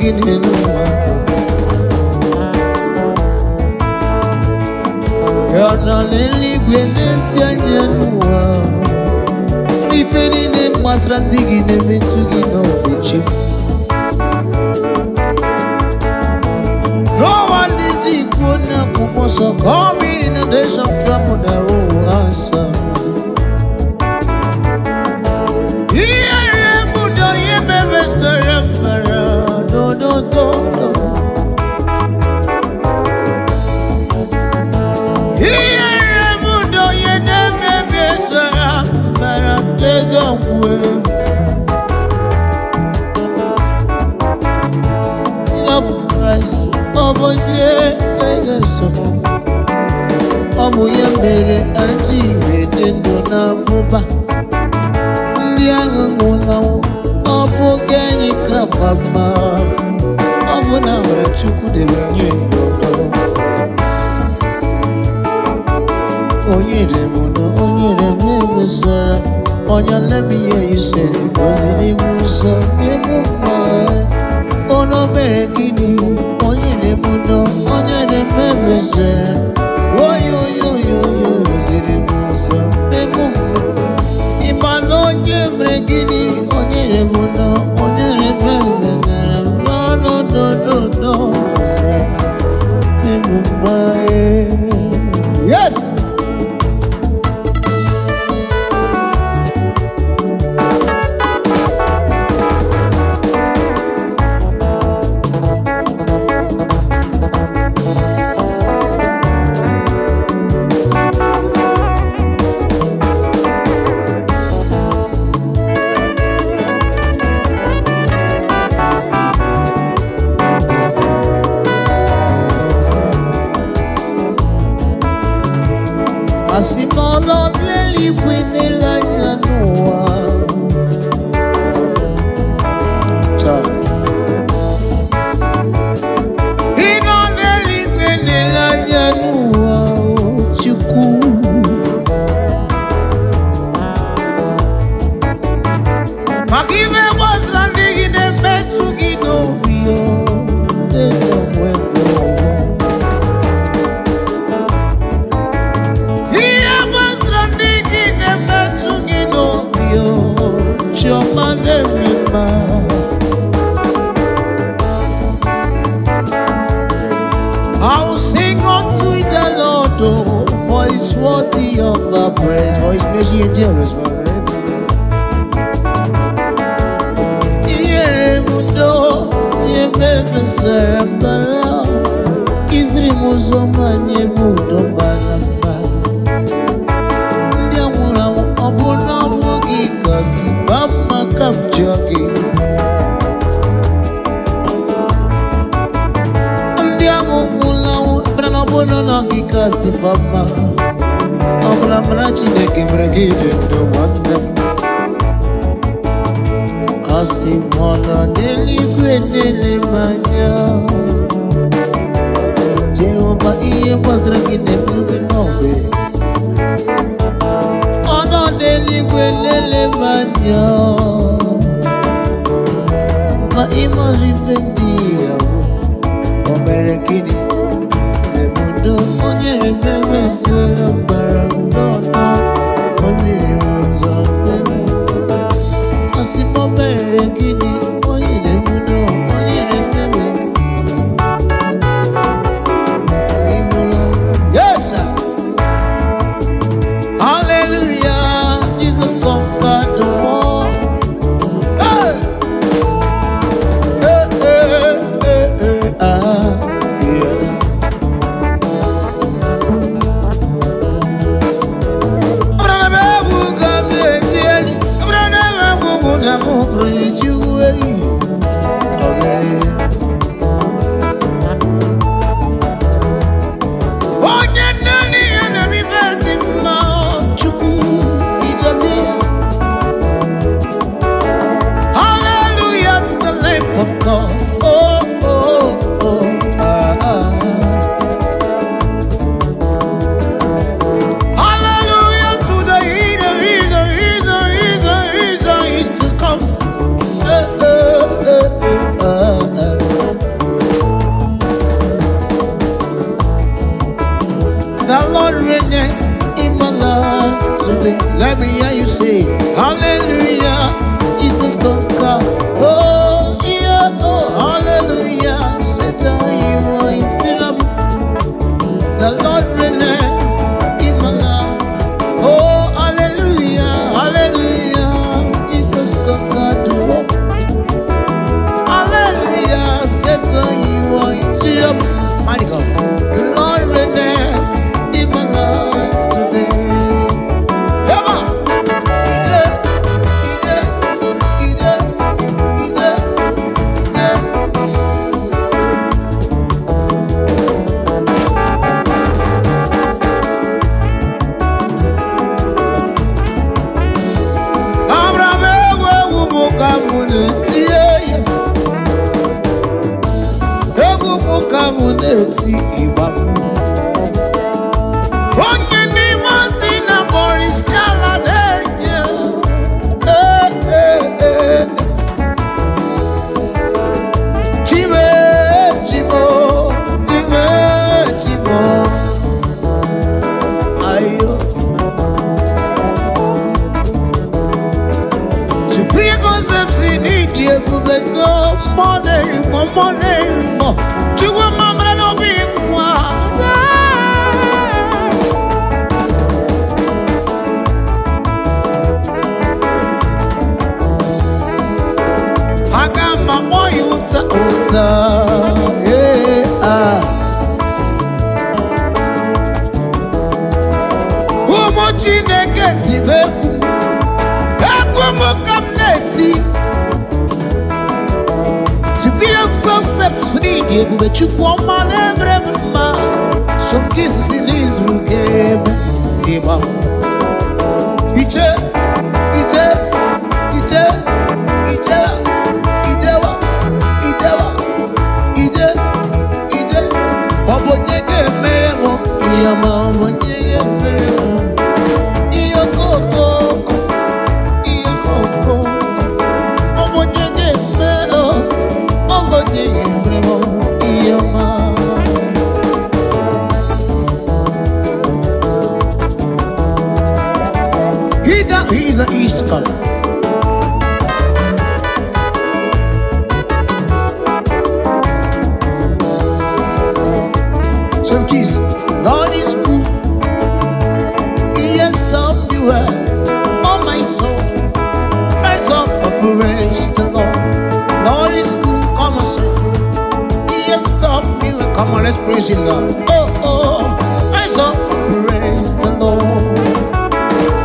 gị n'elu ụwa. Ya nọ n'eluigwe na-esi anya n'ụwa. Ife niile gbasara ndị gị na-emetụ gị n'obi chi. No one is equal na so call me in the days of trouble, the whole answer. Here, Mudo, ye baby, surrender, do. Here, Mudo, ye baby, surrender, they don't win. Love price, oh, yeah, so. Ọmụ ya mere aji wete ndụ na mbụba ndị ahụ nwụlanwụ. Ọ bụ oge anyị kafa mma, ọ bụ na nwere Chukwu dere nye ndụdọ. Onyere m na-emesara onye lemiye ise gọziri m ụzọ n'ebe mma. Ono mere gịnị? Onyere m na onye na-emesara ziri m ụzọ n'ebe mma. Ịma na onye mere gịnị? Onyere m na onye na-emesara n'ọnọdụ n'ebe mma. Yes! Asị m ọnọdụ eluigwe n'ele anya n'ụwa. Ị nọ n'eluigwe n'ele anya n'ụwa, Chukwu. Maka ife gbasara ndị gị na-emetụ gị n'obi, I will sing unto the Lord, for His worthy of our praise, for His mercy endures forever. Yeremudo, yemefesera, Izrimuzo manyemudo banamba. Ndiamura obuna wogi kasi bama kamjogi. Bono no kikasi fama, amla mrachi de kimregide do wanda. Asi mono neligwe nelemanya. Jehova iye madragi ne bilbi nobe. Ono neligwe nelemanya. Ma ima rifendia, omerekini. Onye remember solo bara no onye remember asimo mere gini onye remember yes sir. Hallelujah, Jesus conquered the war. Hey! Hey, hey, hey, hey, muneti iba. Onye ni masi na borisi ala denye. Chime, chimo, chime, chimo. Ayo. Superior concepts in India, but no money, more money, more. You want mama no being one. I got my boy, yeah. Who much in the get Superior concepts need you, but you want my name, some kisses in his game. He's an East color. Some keys, Lord is good. He has done me well. Oh my soul, rise up and praise the Lord. Lord is good, come on, sir. He has done me well. Come on, let's praise Him, Lord. Oh, oh, rise up and praise the Lord.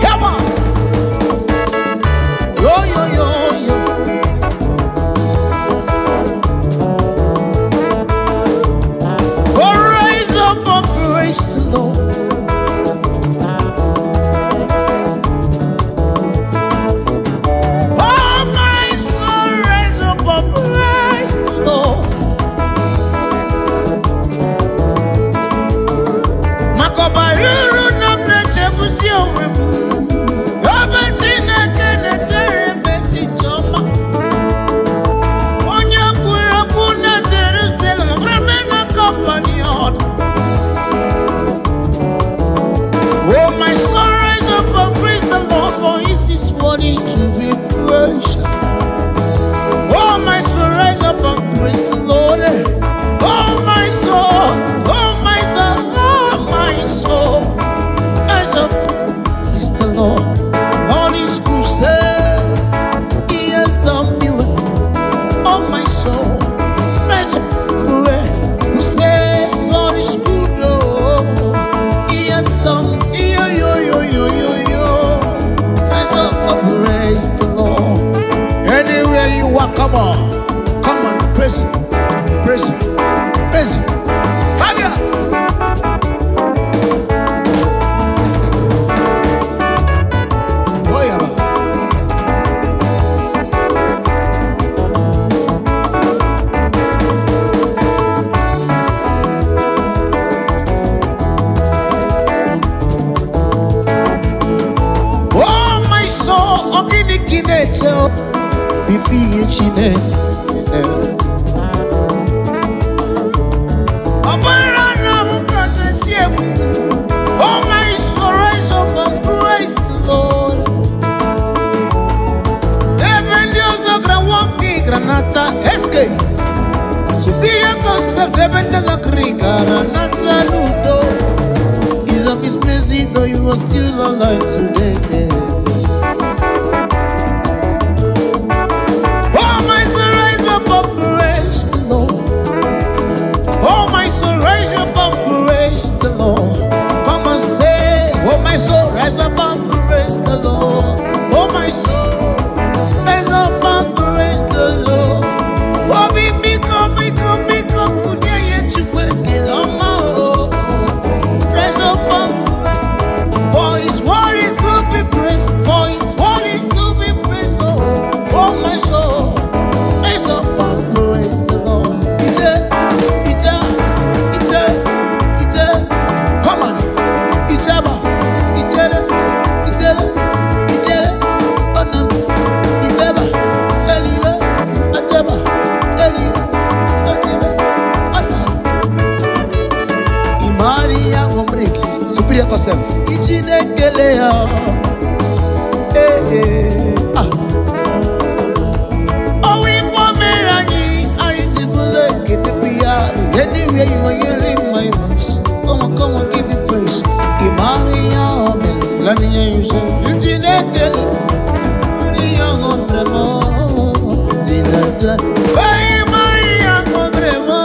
Come on, praise Him, praise Him, praise Him. Come here. Oh yeah. Oh my soul, ogini kinecho. Oh my soul, rise up and praise the Lord. Granata SK Superior concept depende la crica Granata Ludo is of His mercy though you are still alive today. Oh my soul, rise up and praise the Lord. Oh my soul, rise up and praise the Lord. Come and say, oh my soul, rise up and praise the Lord. Oh my soul, rise up and praise the Lord. Oh, rise up and for His word is good. concepts. Ichinekele ya. Owi pomerani aitibule ketepiya. Anywhere you are hearing my voice, come on, give me praise. Imani ya amen. Let me hear you say, Ichinekele. Maria Gondremo. Zinata. Hey Maria Gondremo.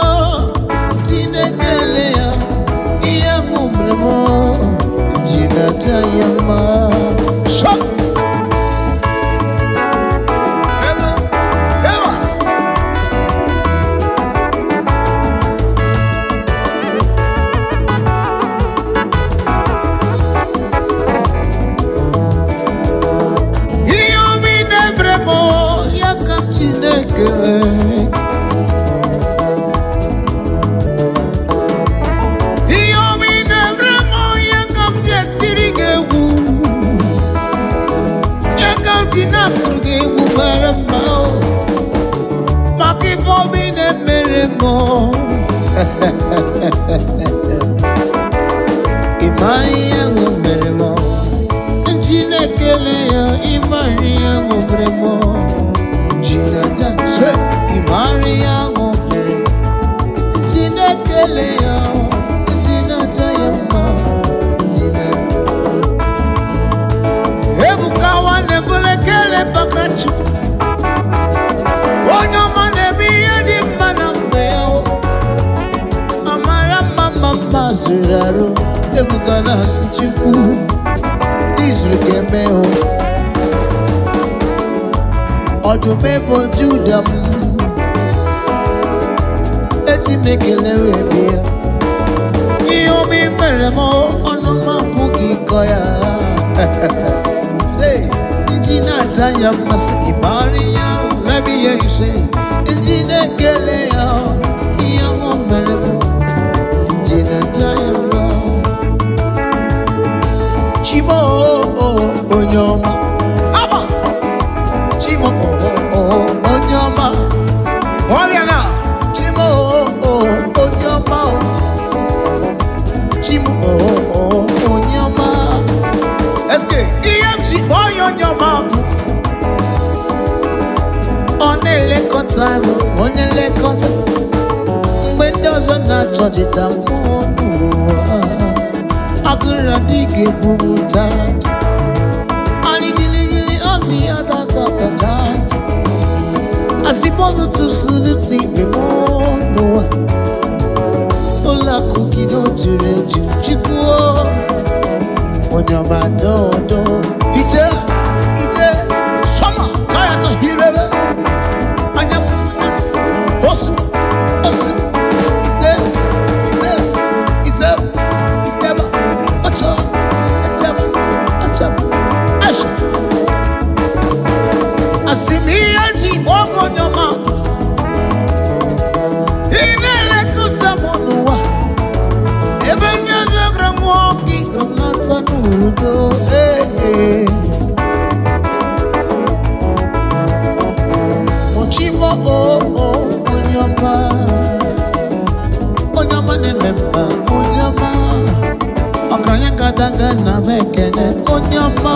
Ichinekele ya. Iya Gondremo. Zinata yama. Shut. Imania ngobremo, Nchinekele ya Imania ngobremo, Jinaja se Imania ngobremo, Nchinekele ya Jinaja yama, Jinaja. Ebukawa nebulekele bakachu, Onyoma nebiye di manambeo. Mazuraro, Ebukana Sichuku, Israel, Odumebo Judam, Etimekele, Yomi Meremo, Onoma Puki Koya. Say, Gina Tanya Masi Maria, let me hear you say, Gina Kelea, Yamo Meremo. Chimo Onyoma, Aba Chimo Onyoma, Oriana Chimo Onyoma, Chimo Onyoma. Eske EMG Onyoma. Onele kontamo, onele kontamo. Doesn't not touch it down. I could not dig it, boo, tight. I gilly on the other time. I suppose to salute the more. Ola cookie don't you read you, Chico. On your man, do. Ije, summer, kaya to hear it. I am awesome. Na mekele onyama,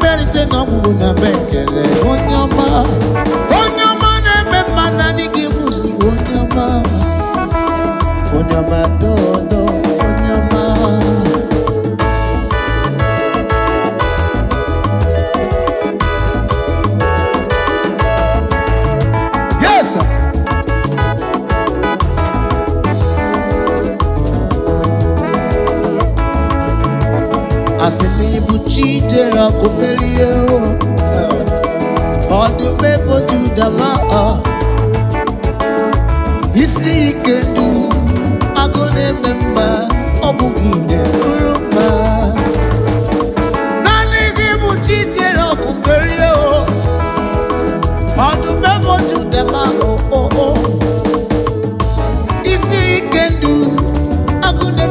berite no na mekele onyama, onyama ne me mana ni gibusi onyama do onyama. Yes sir. Asemi buchi jera kumelie Odu bebo judama Isi ikendu Agone memba Obugide uruma Naligi buchi jera kumelie Odu bebo judama Isi ikendu Agone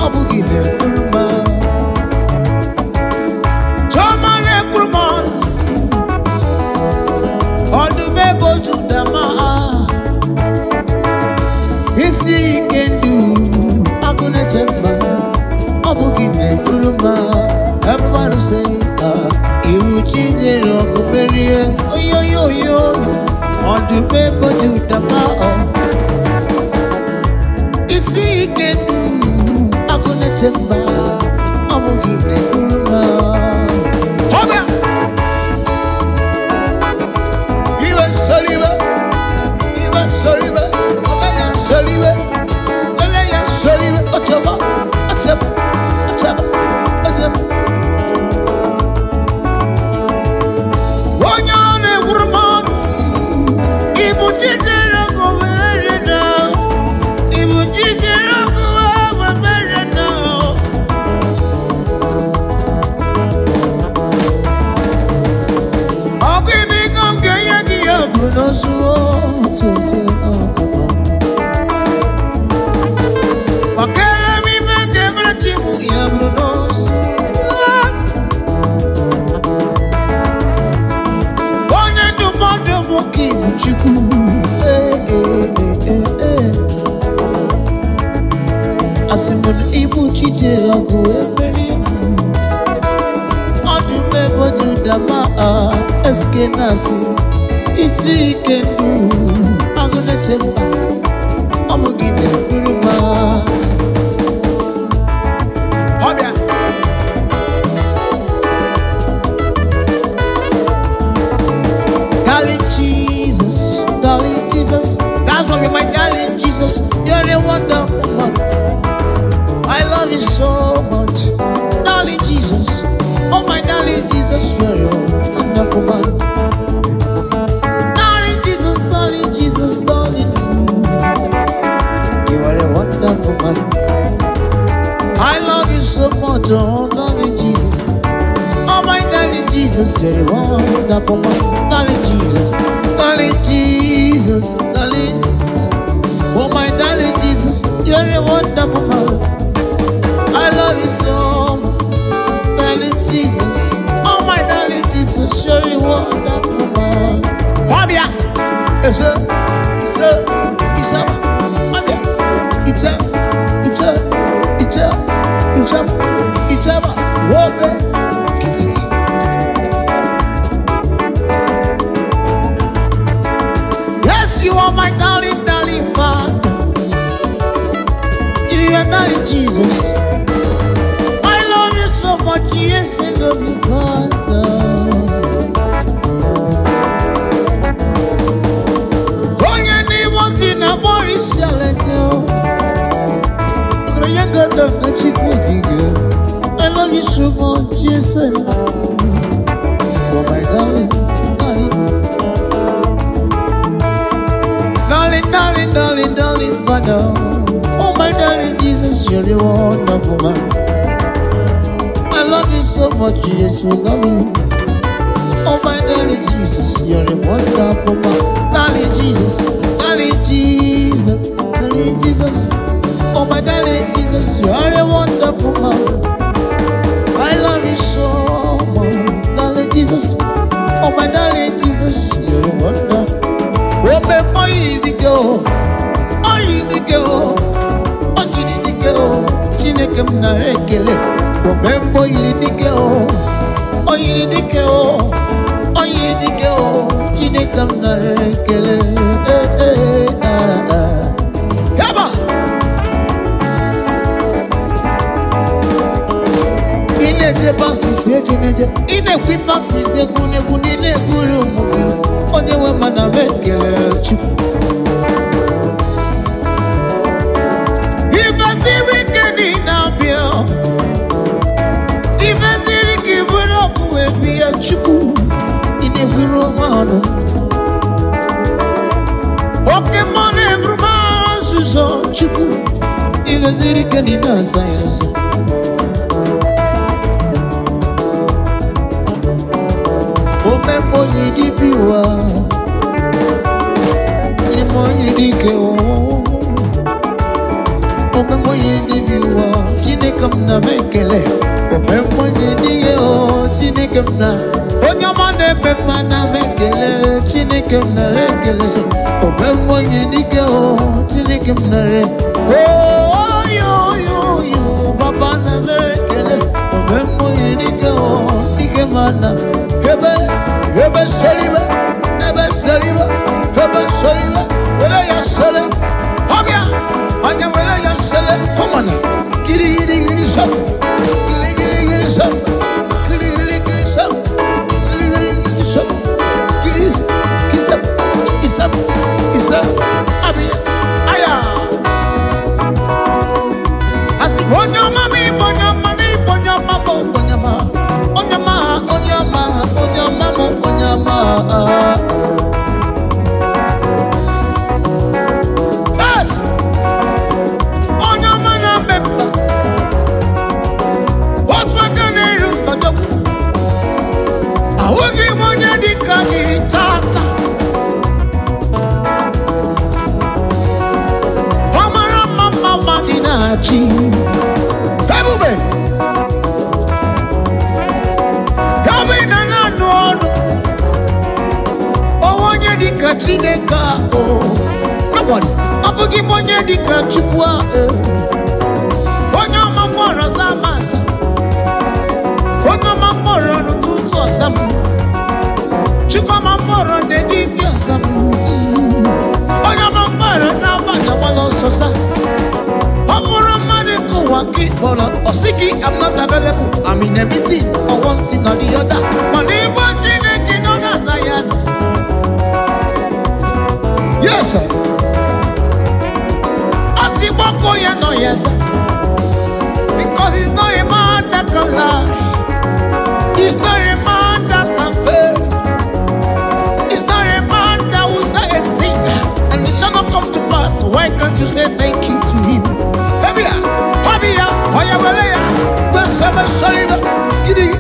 Obugide uruma Isi can do, I'm gonna jump. Remember you the mouth. Isi ikenu akune temba amugine kuruma. Hoga. Iwe soliwe, Omeya soliwe, Eleya soliwe, Ochaba. Wanyane kuruma. Ibu jijera kumerena. Ibu jijera kumerena. Akini kamke yaki ya Bruno suo. Wakere mi mende mrachimu ya Bruno suo. Onye ndumodo moki uchiku. Asimun ibu chijera kuemeri. Odume boju dama eske nasi. Isi kenu agune chemba amugine kuruma. Obia. Darling Jesus, that's what we my darling Jesus. You're a wonderful man. I love you so much, darling Jesus. Oh my darling Jesus, you're a wonderful man. Darling Jesus, darling. You are a wonderful man. I love you so much, oh darling Jesus. Oh my darling Jesus, you're a wonderful man. Darling Jesus, darling. Oh my darling Jesus, you're a wonderful man. I love you so much, darling Jesus. Oh my darling Jesus, you're a wonderful man. Wabia, Wabia, yes, you are my darling Father. You are darling Jesus. I love you so much. Yes, I love you, Father. Oh, your name was in a Boris Yalento. I love you so much. Yes, I love you. Oh, my darling. Darling, Father. Oh my darling Jesus, you're a wonderful man. I love you so much, yes, we love you. Oh my darling Jesus, you're a wonderful man. Darling Jesus. Oh my darling Jesus, you're a wonderful man. I love you so much, darling Jesus. Oh my darling Jesus, you're a wonderful. Oh before you go. Chineke mnarekele Omembo yiridike Chineke mnarekele Yaba Ineje basi seje neje Inekwi basi zegune Nine guru mugi Onye wema na mekele Chipu Chuku in every romano. Okay, man, every man's so chuku. If a zirican in a science. Oh, my boy, if you are in my decay. Oh, my boy, if you are, she come na mekele. Oh, my boy, Chineke mna onye mane pepa na mekele Chineke mna rekele so obembo yidike o Chineke mna re yo baba na mekele obembo yidike o dike mana hebe seriba Come on now. Giddy some. Giddy some. Giddy some. Giddy some. Giddy some. Kiss up. Abi. Aya. Asi bonyama. Chineka nobody abugi monye dika chukwa onye mamoro zamasa onye mamoro nututu osamu chukwa mamoro de divi osamu onye mamoro na baga walo sosa amoro mane ko waki bolo osiki I'm not available I'm in a meeting or one thing or the other money Chineke no na sayas. Yes, sir. Asiboko ya no yes, sir. Because it's not a man that can lie. It's not a man that can fail. It's not a man that will say a thing and it shall not come to pass. Why can't you say thank you to him? Habia, Oya Walea, the seven solid, Giddy,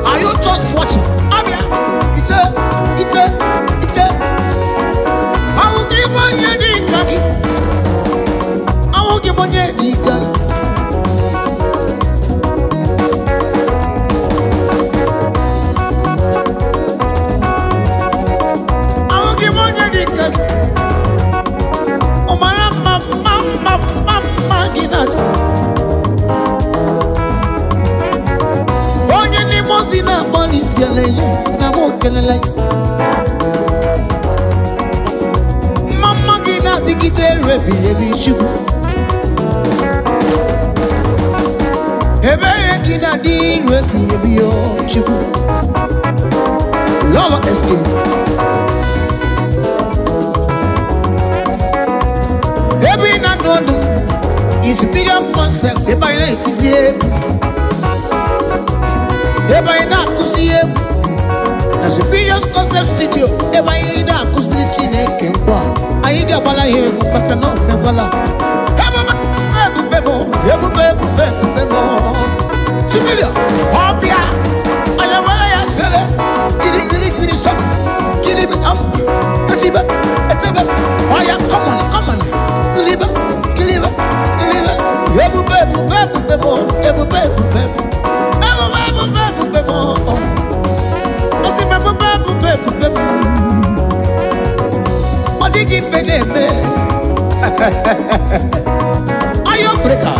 are you just watching? Abia, I will give one year the kaki. I will give one year the kaki. Mama gina dikite rebi shubu ebe gina di rebi o shubu lolo eske ebi na nodu is superior concept eba ina itizie eba ina kusie na superior concept studio eba ina kusiri Chineke kwa ayi ga bala he maka no me bala bebo superior obia aya wala ya sele gidi shop gidi be am katiba etebe aya come on giliba Iron breaker.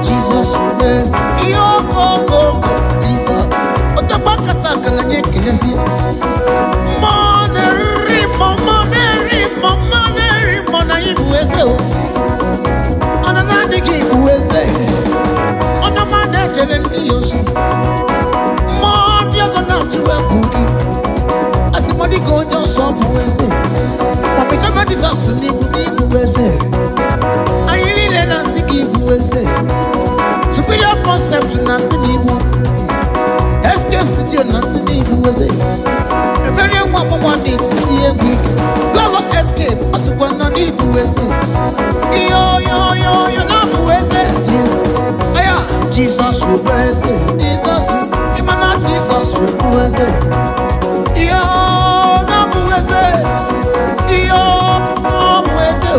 Jesus, Mmụọ ndị ọzọ na-atụ egwu gị. Asị mmadụ ka onye ọzọ bụ eze. Ma mgbe chọba Jizọs n'ịbụ eze. Anyị niile na-asị gị bụ eze. Superior concept na-asị n'ịbụ. SK Studio na-asị n'ịbụ eze. Ebere nwa agbọghọ na-etisi egwu ike. Lolo Escape ọsịkwa nọ n'ịbụ eze. Yo na-abụ eze. Aya Jizọs bụ eze. Jizọs ịmana Jizọs bụ eze. Yo na-abụ eze. Yo bụ eze.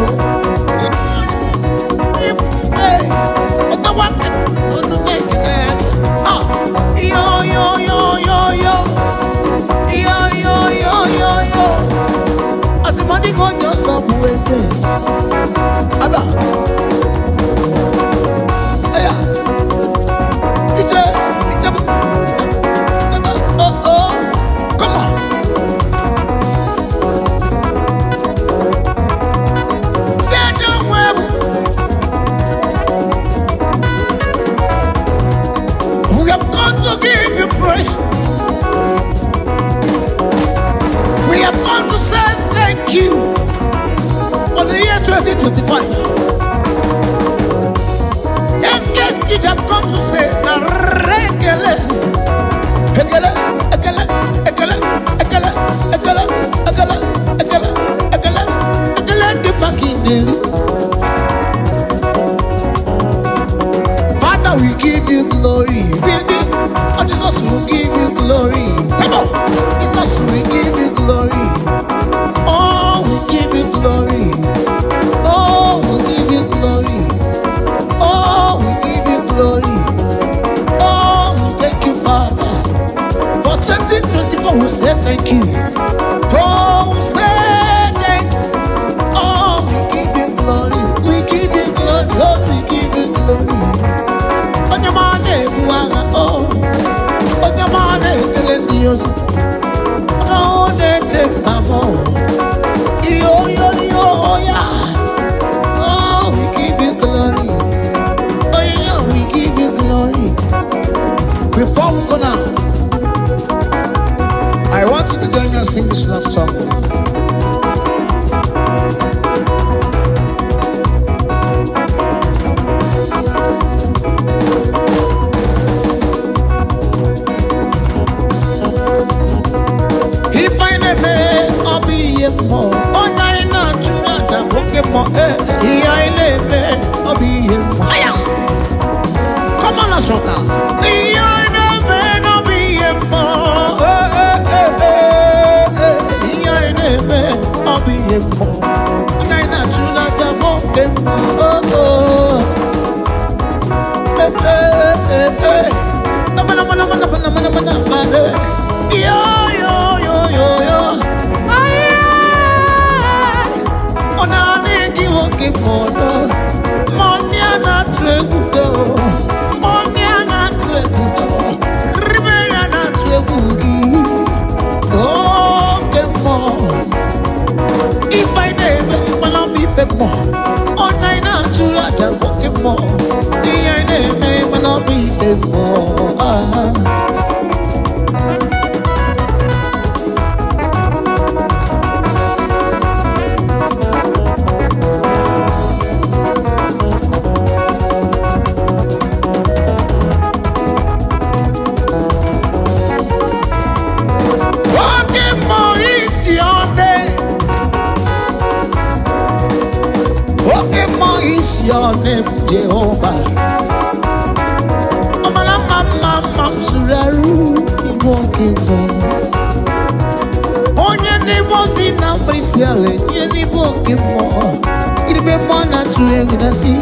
Father, we give you glory. Oh, Jesus, we give you glory. Come on, Jesus, we give you glory. Oh, we give you glory. Oh, we give you glory. Oh, we give you glory. Oh, we thank you, Father. For 2024, we say thank you. Oh, we say thank you. Oh, we give you glory. We give you glory. Oh, we give you glory. On your money, oh, on your money, Dios. Oh, they take my more. Yo, yeah. Oh, we give you glory. Oh, yeah, we give you glory. Before we go now, I want you to join me and sing this love song. If I never, I'll be a more. Oh, I not to not a broken more. Here I live, I'll be a more. Come on, let's rock now. Here I never, I'll be a more. Here I never, I'll be a more. And I not to not a broken more. If I never, I'll be fed more. On I not to let them walk it more. I never, I'll be fed more. Your name, Jehovah. Amala mama suraru walking more. Onye ne bosi na brisiale, ye ni walking more. Iribe mona tu egunasi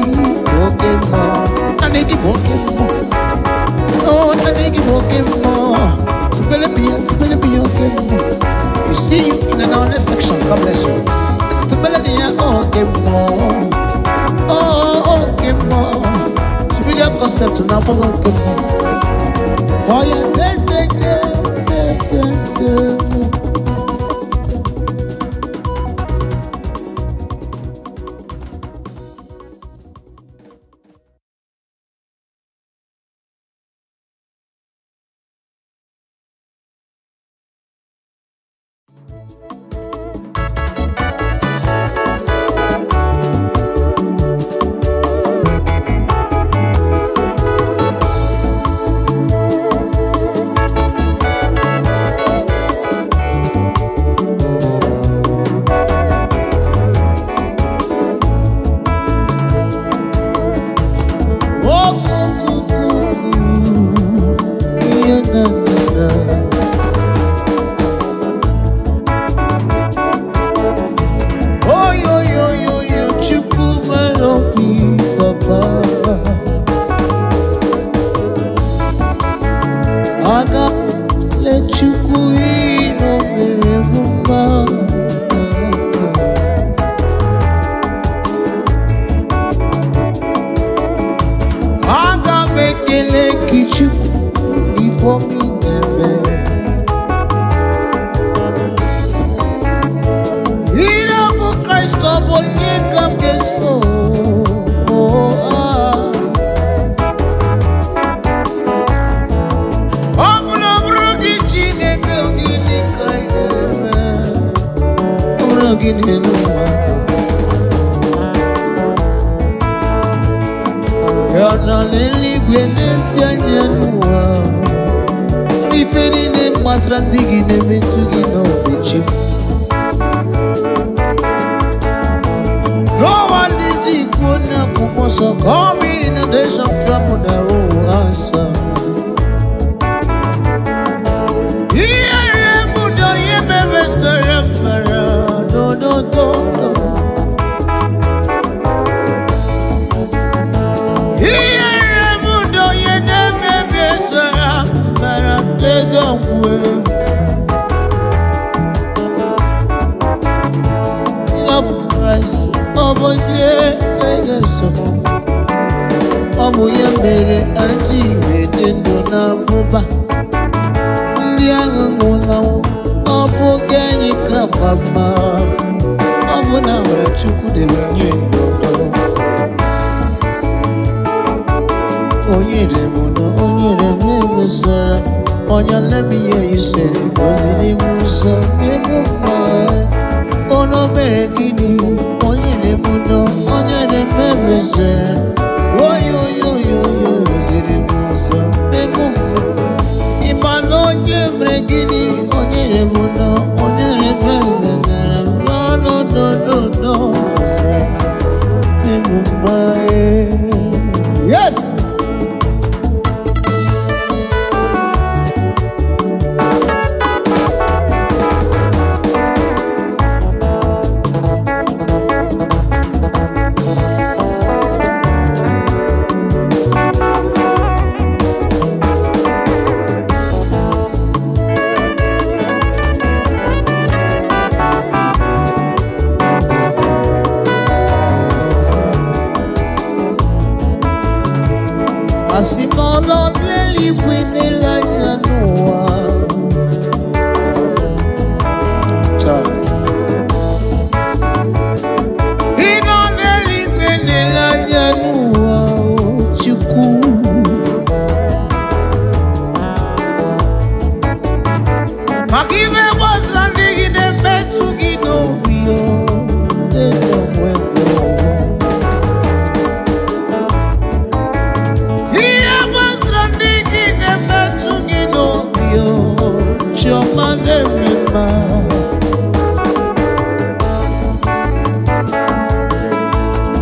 walking more. Anegi walking more. Oh, anegi walking more. To be walking more. You see you in another section. God bless you. To be walking more. Oh, okay, more. Superior concept now for okay, more. Oh, yeah, So call me in the days of trouble, they will answer. Omu ya mere aji wede ndụ na abụba ndị ahụ nwụlanwụ ọ bụ oge anyị kafa mma ọ bụ na nwere Chukwu dere nye ndụ onye remono onye rememesara onye let me hear you say oziri m ụzọ ebe mma ono mere gịnị onye remono onye rememesara Yes. Asimono leli kwene la janua Ino leli kwene la janua Chukwu Makive wasla ndigide betu gidobio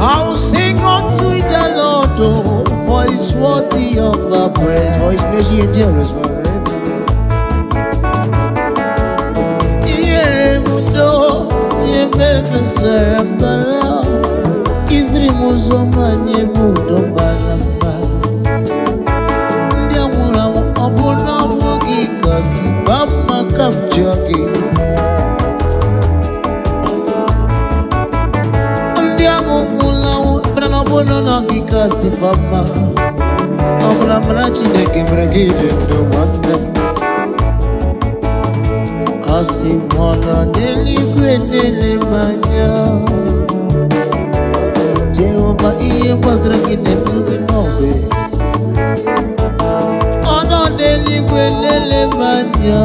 I'll sing unto the Lord, for He's worthy of our praise, for His mercy endures forever. Yeremudo, yemefesera, izrimuzo manyemudo balamba. Ndiamura obuna mugi kasi fama kamjogi. No, no, because the fama of la branch de Kimbrigide to one them. As the one daily Gwendele Mania Jehovah Ie Padragin and Lubinobe. Oh, no, daily Gwendele Mania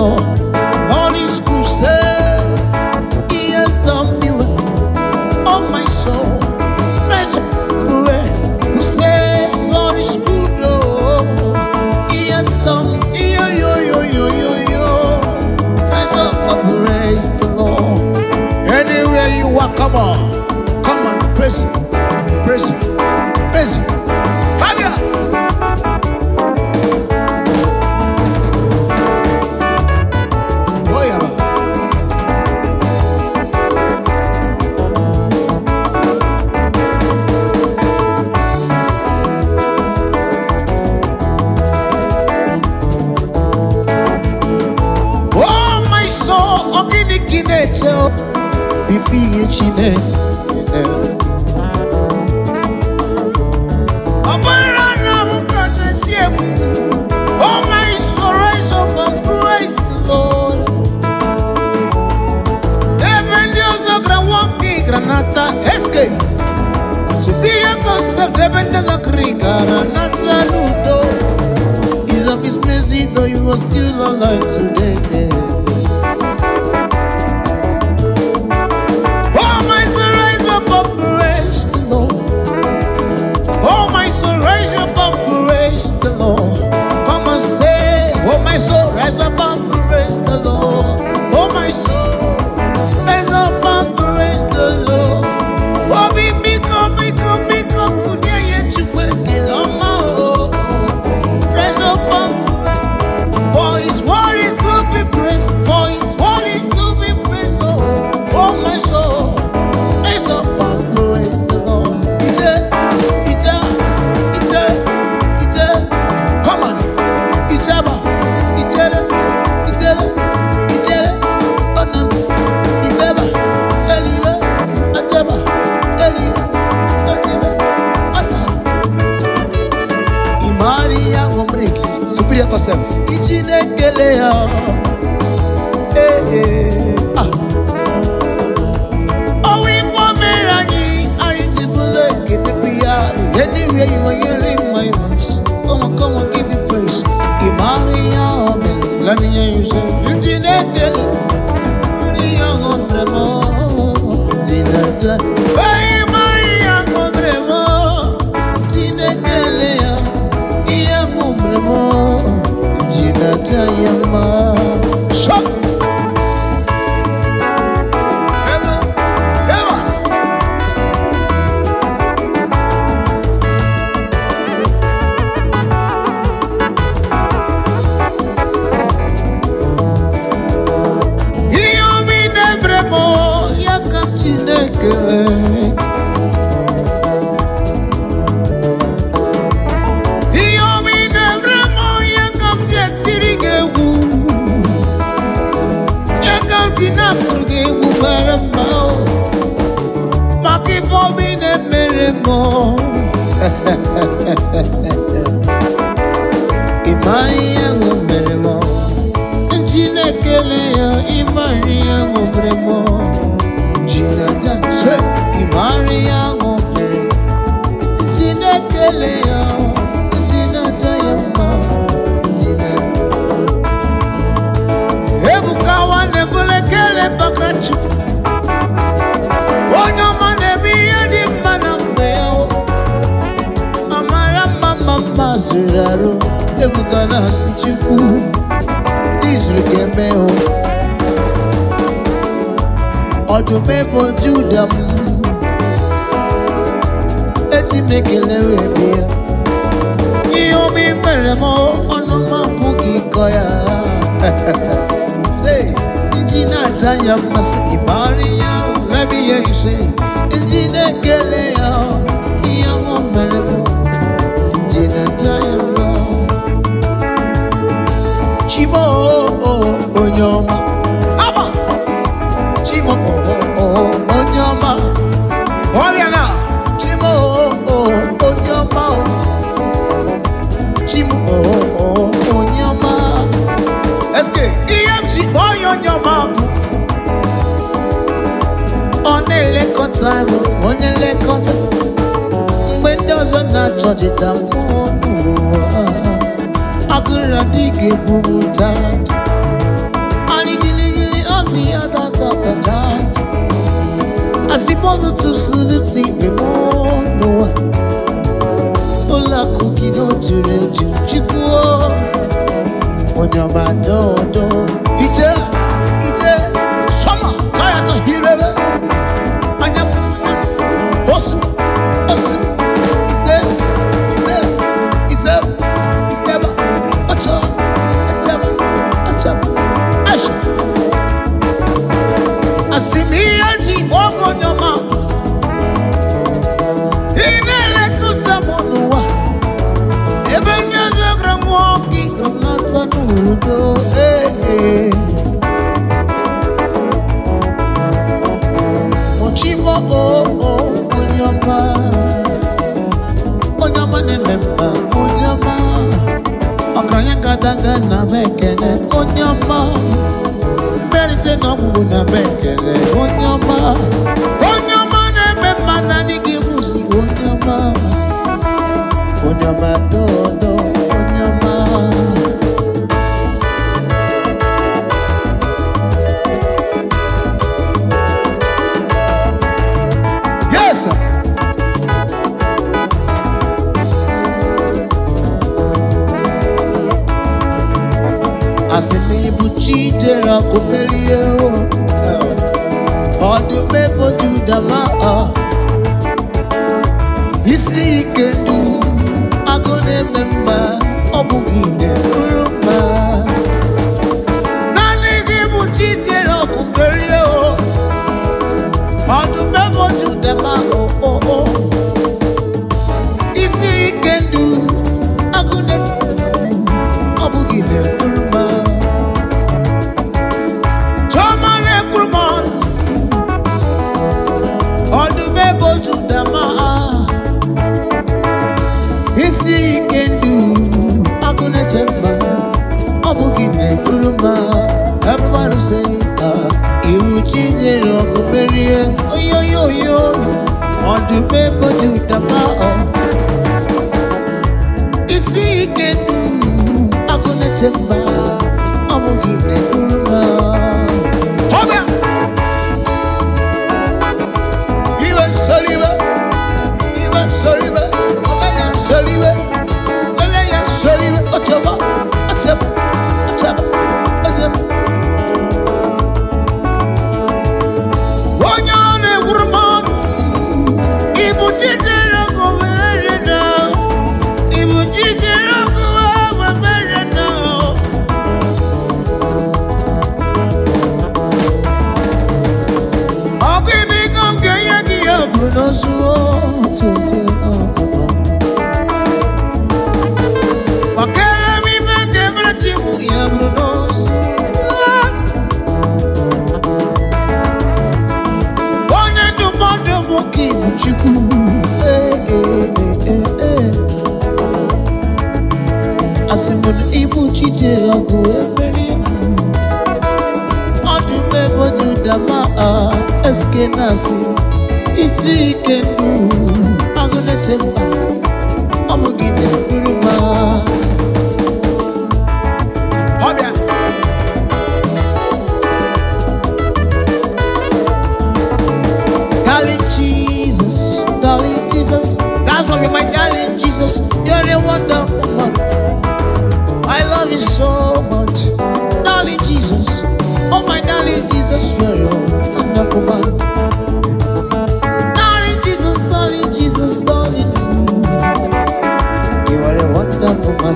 Lord. On His crusade, He has done me well. Oh my soul, praise who say God is good, Lord. He has done yo yo yo yo yo yo. Praise the Lord. Anywhere you are, come on, praise Him, praise Him, praise Him. Come here. Before Chine, oh my soul, rise up and praise the Lord. Even Dios no granwaki granata escape. Superior concept, even the lacri granata ludo. Is of His mercy, though you are still alive today. Rise up and praise the Lord. Oh my soul, rise up and praise the Lord. Oh biko kunya yechuwe kiloma. Rise up and praise, for His word is to be praised. For His word is to be praised. Oh my soul, rise up and praise the Lord. Ije, come on, Ijaba. Superior concepts. Ichinekeleya. Owi pomerani aitibule ketepiya. Anywhere you are hearing my voice, come on, give me praise. Imariya, let me hear you say. Ichinekele. Imariya gondremo. Zinada. Imariya gondremo. Ichinekeleya. Jinadayama. Shut. Imariya ngobremo, Jinekeleya. Imariya ngobremo, Jinaja. Say Imariya ngobremo, Jinekeleya. Jinaja yama, Jinaja. Ebukawa nebulekele bakachu. Onyoma nebiya di manambeo. Mazuraro, ebukana sichuku, Israel Odumebo Judam, Eti mekelewe bia. Iomi meremo, onoma puki koya. Say, Injina Tanya mas Imariya. Let me hear you say, Injina Kelea, Iyamo meremo. Chimo onyoma, aba. Chimo onyoma, Oriana. Chimo onyoma, Chimo onyoma. Eske EMG boy onyoma. Onele kontamo, onele kontamo. Doesn't not touch it down. I couldn't dig it, Onyama dodo. Ije, Shama, kaya to hirebe. Anyam, osu, Iseba, Ocho, Achaba, Asha. Asimi aji bogo nyama. Inele kutamonua. Ebenya gramoki granata nudo. Mochibo Onyama nememba Onyama. Okanya kadanga na mekene Onyama. Berite no na mekene Onyama. Onyama nememba na nigimusi Onyama. Onyama dodo Onyama. Yes sir. Asimi buchidera kumelie Odu mebo judama Isi ikendu Agone memba Obugine uruma Naligi buchidera kumelie Odu mebo judama Isi ikendu Agone Obugine uruma Everybody say, you change it up, oh yo, on the paper to the mouth. You see, you can do, I'm gonna check my, I'm gonna give it to the hold on. You are sorry, Asimon ibu chijera go emeri Odu mebo judama eskenasi Isi ikendu Agone chemba Omugine uruma Obya Darling Jesus That's what my darling Jesus You're a wonderful man I love you so much, darling Jesus. Oh my darling Jesus, you're a wonderful man. Darling Jesus, darling. You are a wonderful man.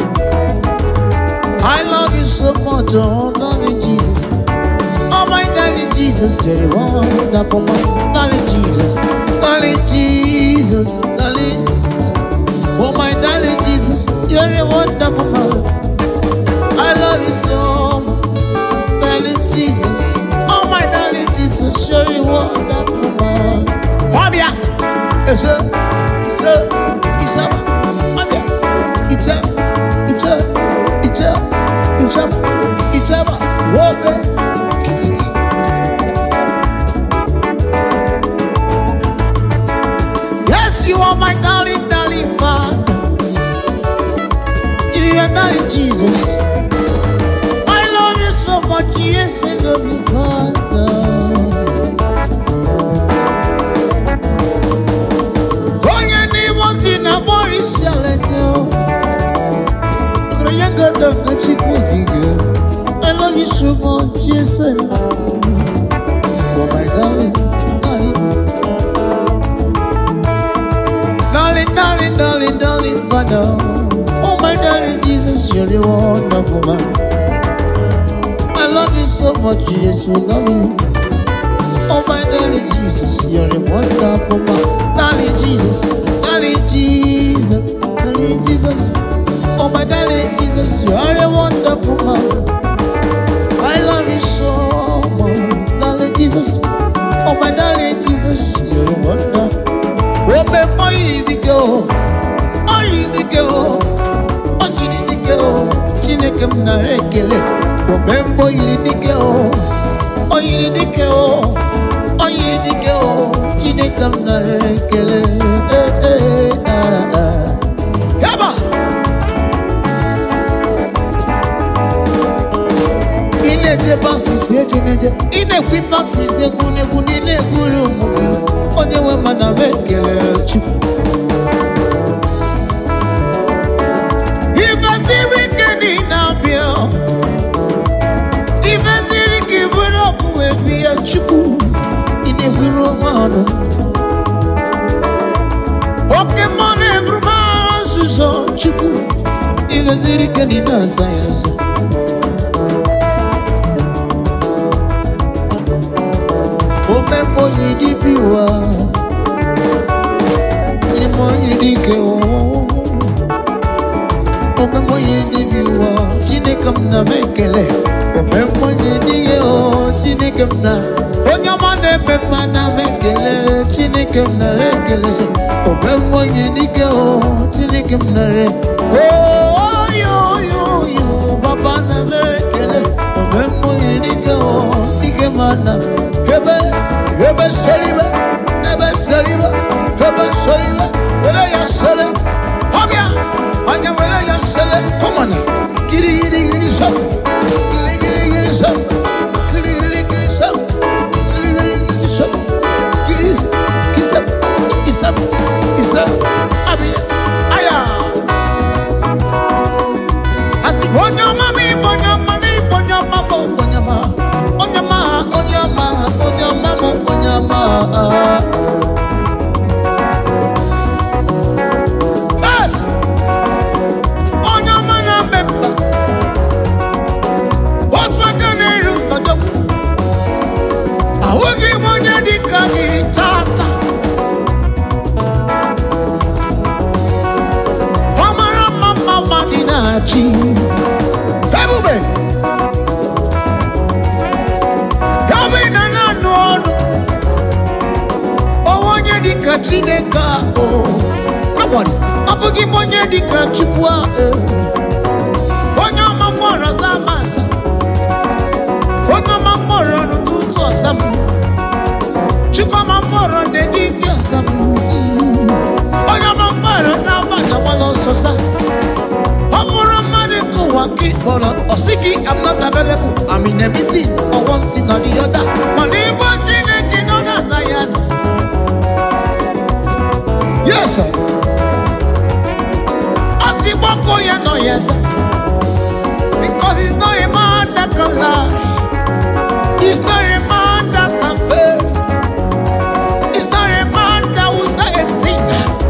I love you so much, oh darling Jesus. Oh my darling Jesus, you're a wonderful man. Darling Jesus. Oh my darling Jesus, you're a wonderful man. I love you so much, darling Jesus. Oh my darling Jesus, you're a wonderful man. Wabia, Wabia, yes, you are my darling Father. You are darling Jesus. Yes, I love you, Father. Oh, your name was in a Boris Yellow. love you so much, yes I love you. Oh my darling, darling, darling, darling, darling, Father. Oh my darling Jesus, you're a wonderful man. I love you so much, yes we love you. Oh my darling Jesus, you're a wonderful man. Darling Jesus, darling Jesus, darling Jesus. Oh my darling Jesus, you are a wonderful man. I love you so much, darling Jesus. Oh my darling Jesus, you're a wonder. Oh me boy the girl, oh you the girl, oh you the girl. Chinekem na rekele. Oh me boy the girl, oh you the girl, oh you the girl. Chinekem na rekele. Yaba. Ineje basi seje neje. Ine kwipasi zegune gunine guru mugi. Onye we mana mekele chiku. Ibasi wikeni na bio. Ibasi wiki buro kuwe biya chiku. Ine guru mano. Oke mone bruma suso chiku. Ibasi wikeni na sayansa. Omembo yidibiwa, imo yidike o. Omembo yidibiwa, Chinekam na mekele. Omembo yidike o, Chinekam na. Onyama ne pepa na mekele, Chinekam na rekele se. Omembo yidike o, Chinekam na re. Oh yo, Baba na mekele. Omembo yidike o, Chinekam na. Hebe soliba, where ya sole, Hobia, Anya where ya sole, come on, giddy some, giddy some, kiss up, Abia, Aya. I said, Bonyama, yes, Onyama na member. What's what gonna do? I will give money the candy tata. Mama dinachi. Baby, Yabi na no. Dika Chineka oh nobody abugi monye dika chukwa onya mamora zamasa onya mamora nutu osam chukwa mamora de divya sam onya mamora na bana wala sosa amora madiko waki ora osiki I'm not available I'm in a meeting or one thing or the other money bo Chineke no na sayas. Yes, sir. Asiboko ya no yes, sir. Because he's not a man that can lie. He's not a man that can fail. He's not a man that will say a thing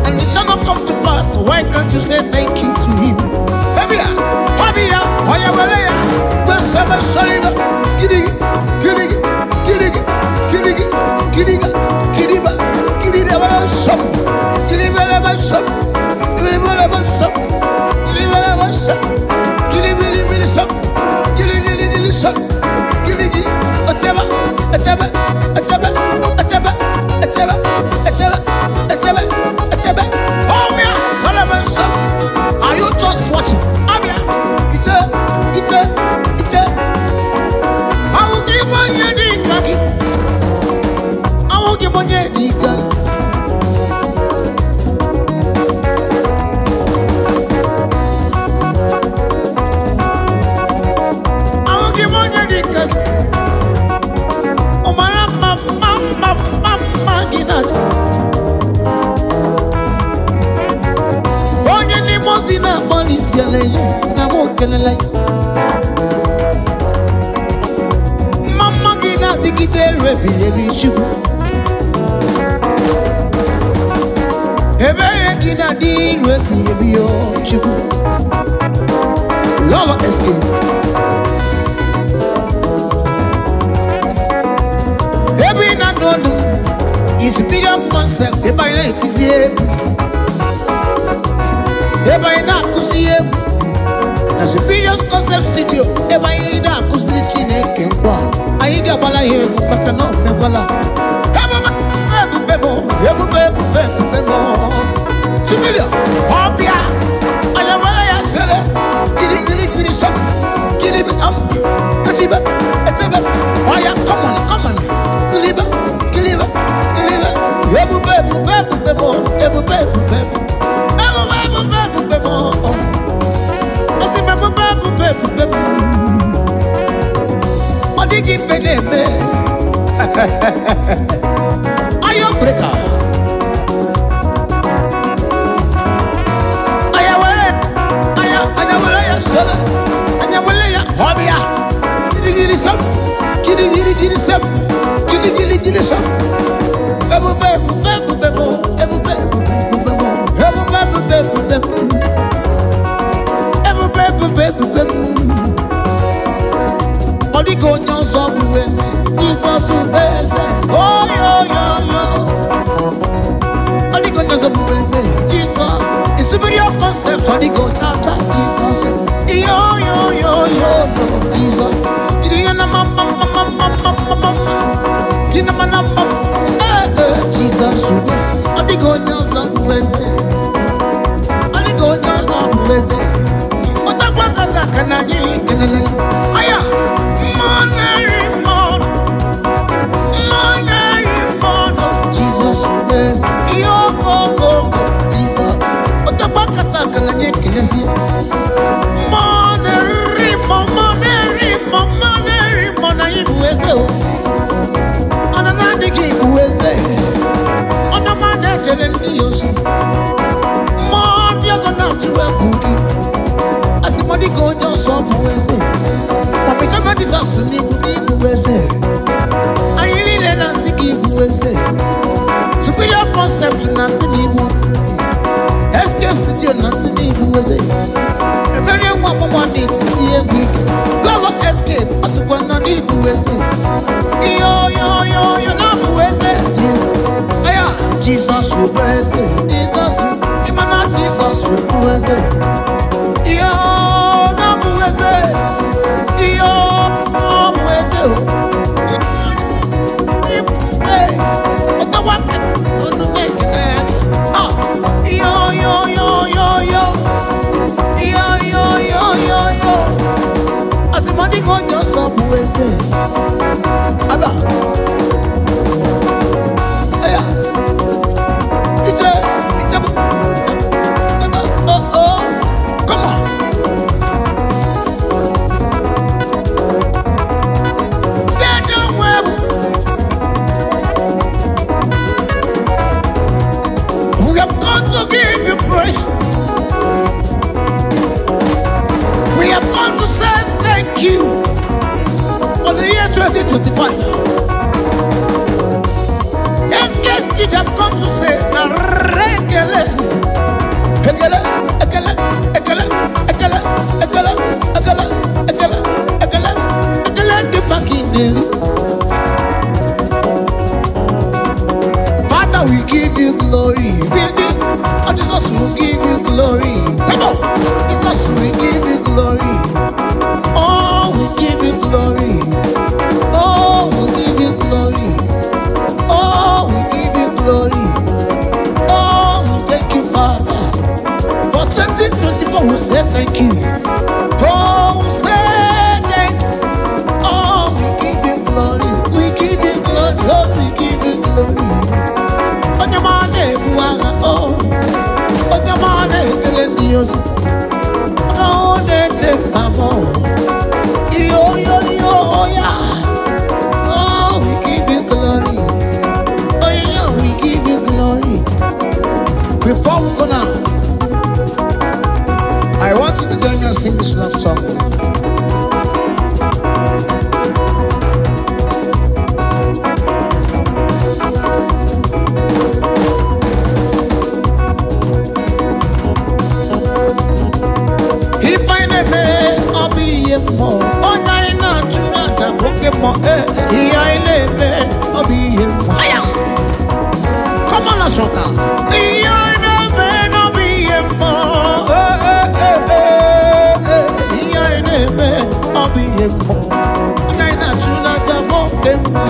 and it shall not come to pass. Why can't you say thank you to him? Habia, Oya Walea, the seven solid, Kiddy, are you just watching? I will give one year the Nagide rebi ebi chubu. Ebere kina di rebi ebi o chubu. Lolo escape. Every na no is a bigger concept. Every na it is here. Every na kusiye. That's a bigger concept studio. Every na kusiye chine kenkwa. Aiga bala here, but no bala. Bebo, Similia, Obia, Ayawaya Sele, Giddy Shop, Giddy Kashiba, etc. Why come on, Giliba, Ebu what did you Iron breaker. Ayawaya Sele, Ayawaya Obia, Giddy Shop, Giddy Shop, Giddy Shop. Only go on some ways, Jesus will best. Oh, yo. Only go on some ways, Jesus. It's a video concept, only go chapter, Jesus. Yo, Jesus. Jesus, only go on some ways. Only go on some ways. What the fuck can I do? Aya, Jesus, yes. Yo, go, Jesus. What the fuck can I do? Superior concept nasi nibu, SK studio nasi nibu wese. Very one need to see a week. Lolo escape, asukwana nibu wese. Yo, nabu wese. Aya, Jesus will bless it. Jesus, imana Jesus will bless it. Yo, nabu wese. Yo, nabu wese. Money go just up we say. Aba. Aya. Ije. Oh. Come on. Get down web. We have come to give you praise. We have come to say thank you for the year 2025. Yes, guests, you have come to say Ekele, the back in there. Father, we give you glory. Oh, Jesus, we give you glory. Come on, Jesus, we give you glory. Oh, we give you glory. Oh, we give you glory. Oh, we give you glory. Oh, we thank you, Father. For 2024, we say thank you. Oh, we say thank you. Oh, we give you glory. We give you glory. Oh, we give you glory. On your money, oh, on your money, Dios. Oh, they take my more. Yo, yeah. Oh, we give you glory. Oh, yeah, we give you glory. Before we go now, I want you to join me and sing this last song. ihe anyị na-eme ọ bụ ihe mma. Come on, let's rock out. Ihe anyị na-eme ọ bụ ihe mma. Ihe anyị na-eme ọ bụ ihe mma. Ndị anyị na-achụ n'aja bụ oke mma.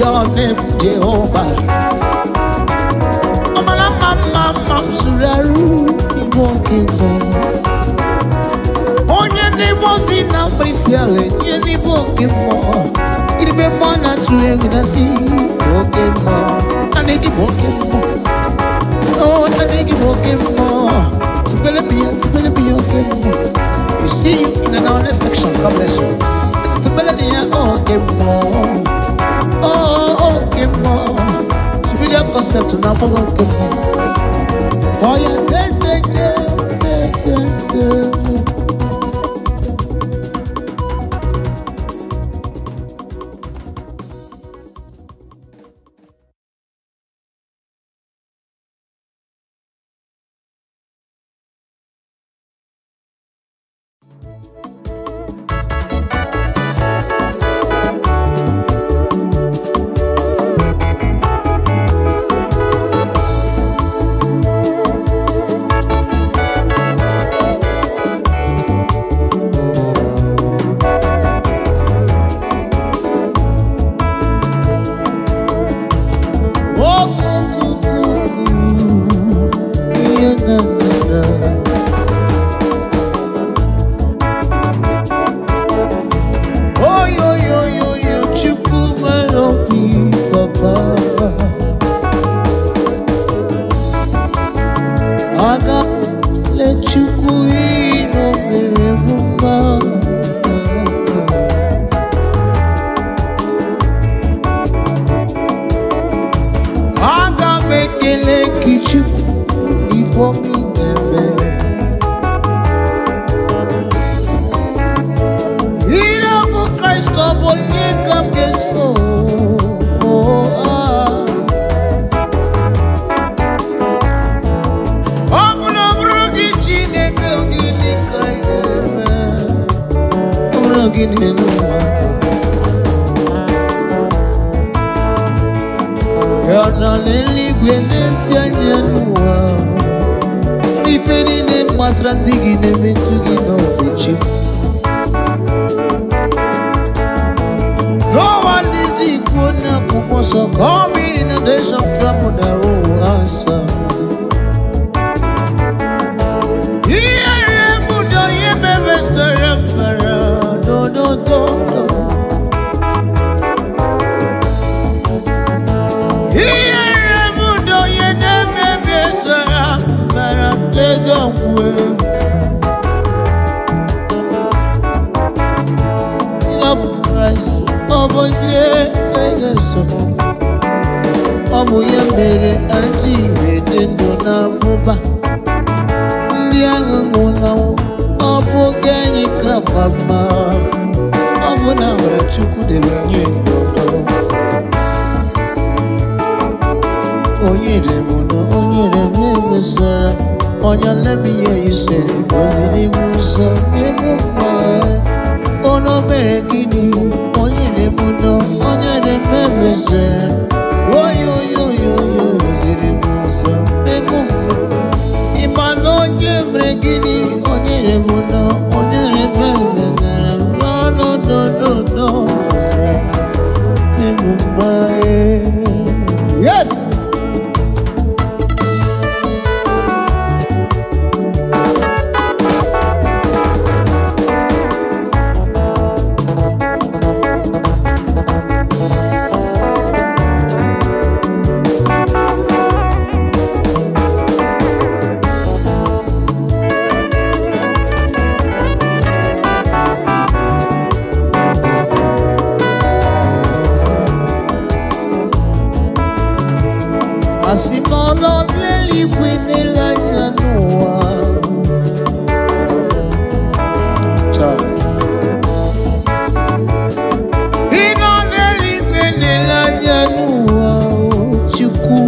Your name, Jehovah. Amala mama suraru ibokibo. Onye nebo sina prisiale, nye ibokibo. Iribe mona tuengi nasi ibokibo. Anegi ibokibo. Oh, anegi ibokibo. Tupele biya okibo. You see in another section, God bless you. Tupele biya okibo. Oh, okay, more. Superior concept na follow okay, more. Oh, yeah, so call me in the days of trouble, they will answer. Omu ya mere aji wedendo na buba ndị ahụ nwụlanwụ ọ bụ oge anyị kafa mma ọ bụ na nwere Chukwu dere nye ndodo onye remono onye rememesara onye let me hear you say oziri m ụzọ n'ebe mma ono mere gịnị onye remono onye rememesara oyo ziri muso ego imano nyebre gini onyere muno onyere bebe no Yes. Asimono leli kwinela janua. Ino leli kwinela janua chuku.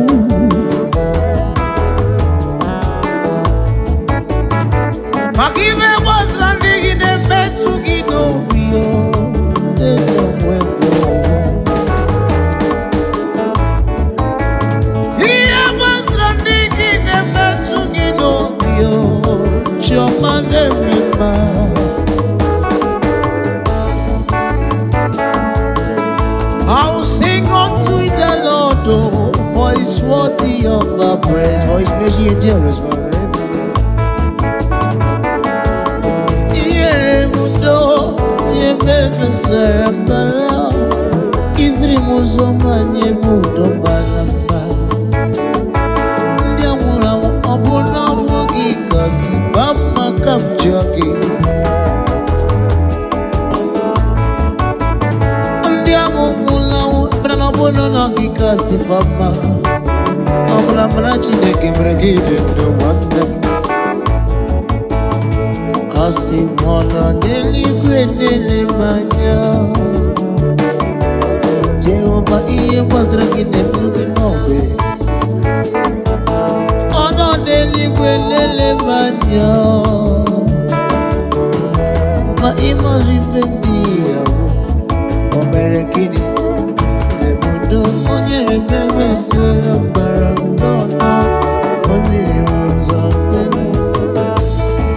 Makive was landing in a bed to get over you. I'll sing unto the Lord, for He's worthy of our praise, for His mercy endures forever. Yeremudo, yemefesarabara, izrimuzoma nyemudo banamba. Ndiamura obuna wogi kasi bama kamjogi. No, no, he cast the fama. I'm Ramrachi, the Kimbragade, the one. I see Mona, Nelly, Nelly, Mania. Jehovah, he was dragging them to the Norway. Oh, no, Nelly, Nelly, Mania. But he must even be American. Onye remember so barabona only was on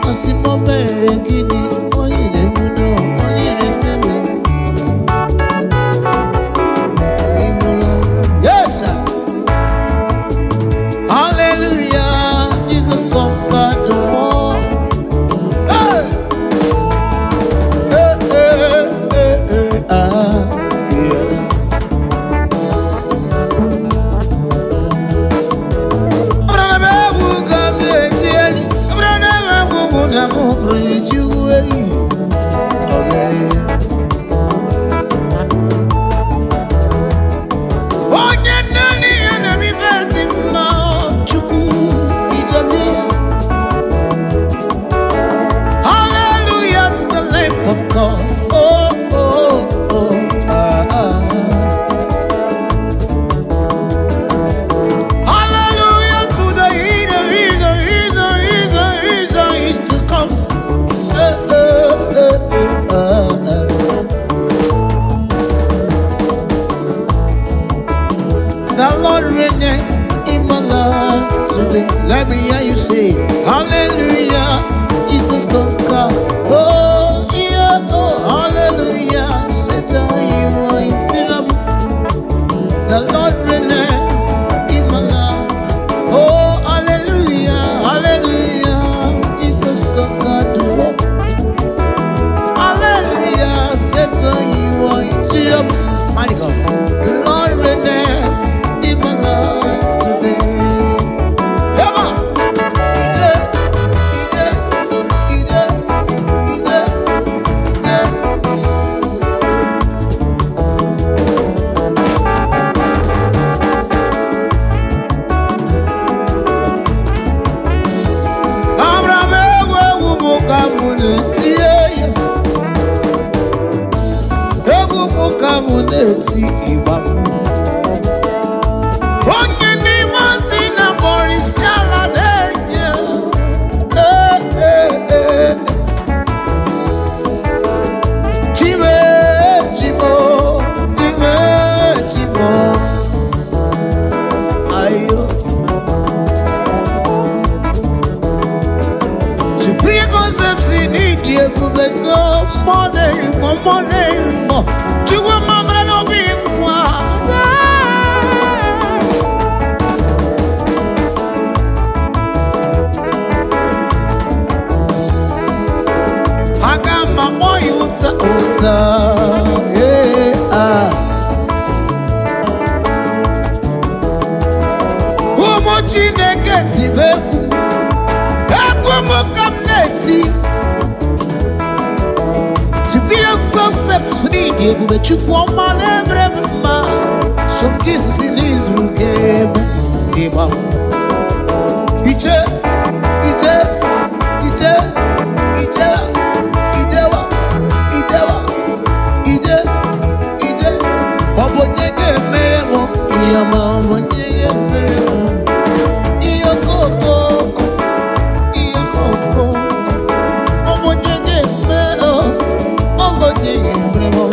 Asimo berekini onye remudo onye remember. Yes sir. Hallelujah, Jesus conquered the war. Hey, hey, hey, hey, yeah. Hallelujah to the Lamb of God. Hallelujah to the Healer is to come. The Lord reigns in my life today. Let me hear you say, Hallelujah, Jesus conquered. Oh, yeah, oh, Hallelujah, Satan, you are incredible. The Lord reigns in my life. Oh, Hallelujah, Hallelujah, Jesus conquered the world. Hallelujah, Satan, you are incredible. Mighty God, the Lord reigns in my life today. Come on. Kamuneti ibamu onye n'ime ozi na borisi ala na-enye Chime ayo Supreme concepts in India kubego money Chiwa mama no bingwa neti beku Ekumu kam neti Superior Joseph Sneedy Ube chukwa manebre mma Some cases in Israel game Eba Ije Obonyege meremo Iyama obonyege meremo Iyo koko Obonyege meremo Obonyege meremo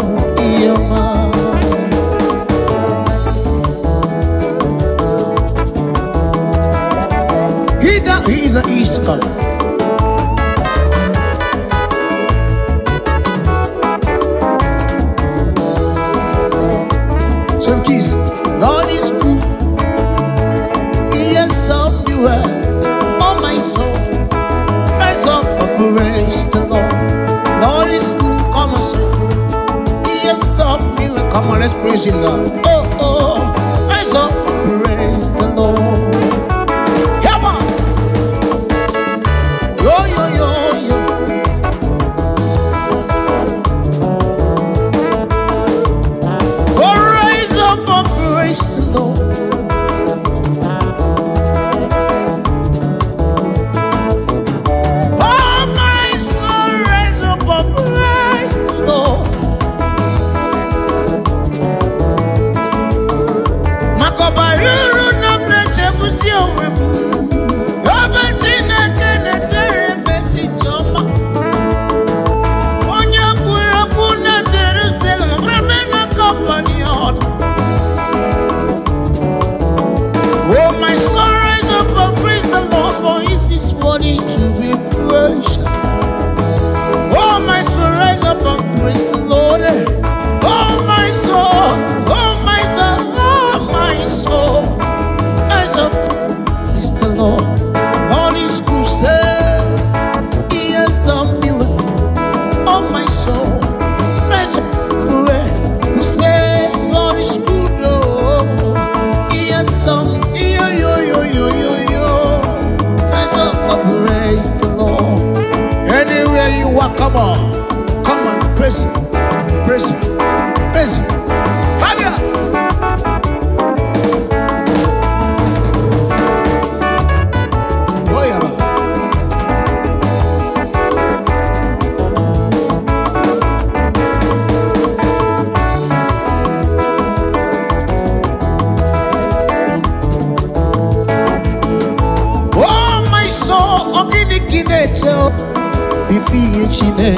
Iyama He's an East color. So kiss, Lord is good. He has done me well. Oh my soul, rise up and praise the Lord. Lord is good, come on say. He has done me well. Come on, let's praise Him now. Oh, rise up and praise the Lord. Come on. Yo. Oh, rise up and praise the Lord. Oh, my soul, rise up and praise the Lord. Makobaru namna chebusi owebu. Oh, my soul, rise up and praise the Lord, for He is worthy to be praised. Oh, my soul, rise up and praise the Lord. Oh, my soul, rise up, praise the Lord. Lord is good, say, He has done me well. Oh, my soul, rise up, pray, who say, Lord is good, oh, He has done me. Rise up and praise the Lord. Anywhere you are, come on, praise Him, praise Him, praise Him. Have ya? Oh, yeah. Oh, my soul, ogini kinecho, bifi chine.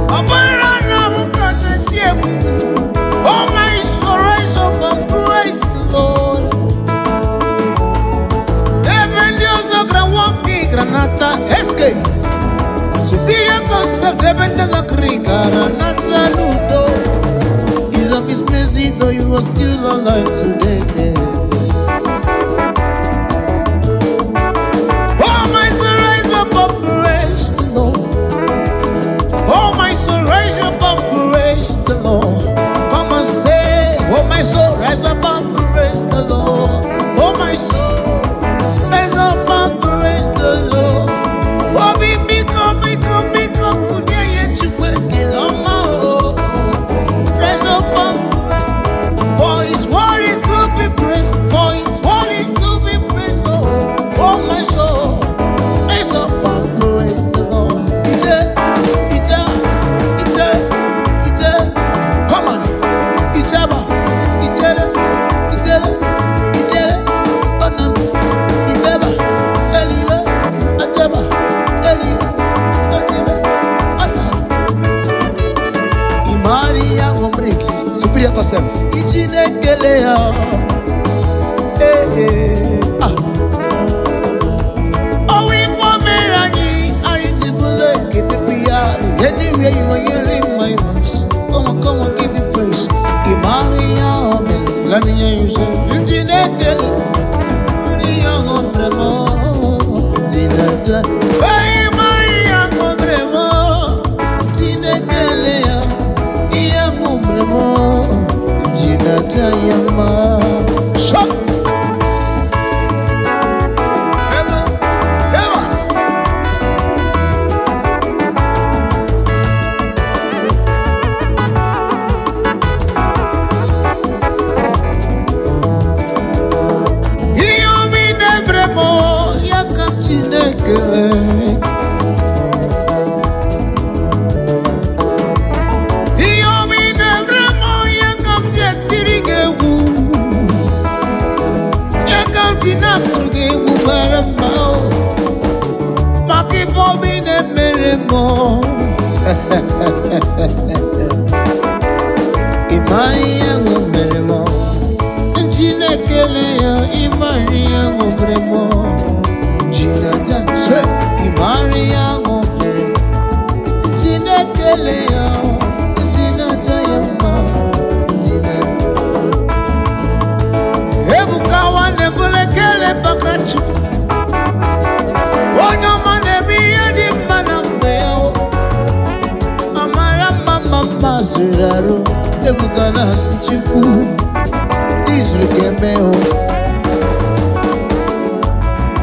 Abarana mukate tiegu. Oh, my soul, rise up and praise the Lord. Even Dios ogra wonki granata eske. Superior concept, even the lakri granata ludo. Is of His mercy, though you are still alive today. Oh, my soul, rise up and praise the Lord. Oh, my soul, rise up and praise the Lord. Come and say, oh, my soul, rise up and praise the Lord. Oh, my soul, rise up and praise the Lord. Oh, biko, kunya yechuwe kiloma. Rise up and praise, for His word is to be praised. For His word is to be praised. Oh, my soul, rise up and praise the Lord. Ije, come on, Ijaba, Ijele, Onam, Ijeba, Eliwe, Ajaba, Ojibe, Ata. Imari ya ngombreki, superior concepts. Ijine kele ya, Owi kwa merani, aitibule kitipia. Anywhere you are hearing my voice, come on, give me praise. Imari ya ome, let me hear you say. Ijine kele, ya ngombremo, zinada. Hey, Imari ya ngombremo, ijine kele ya ngombremo, zinada ya ma. Imari yangu meremo Njine kele ya imari yangu meremo Njina jase imari yangu meremo Njine kele ya Njina jayama Njina Ebu kawa nebule kele bakachu Onyo mane di mana mbeo Amara mama ziraro Ebukana sichuku Dizru kemeo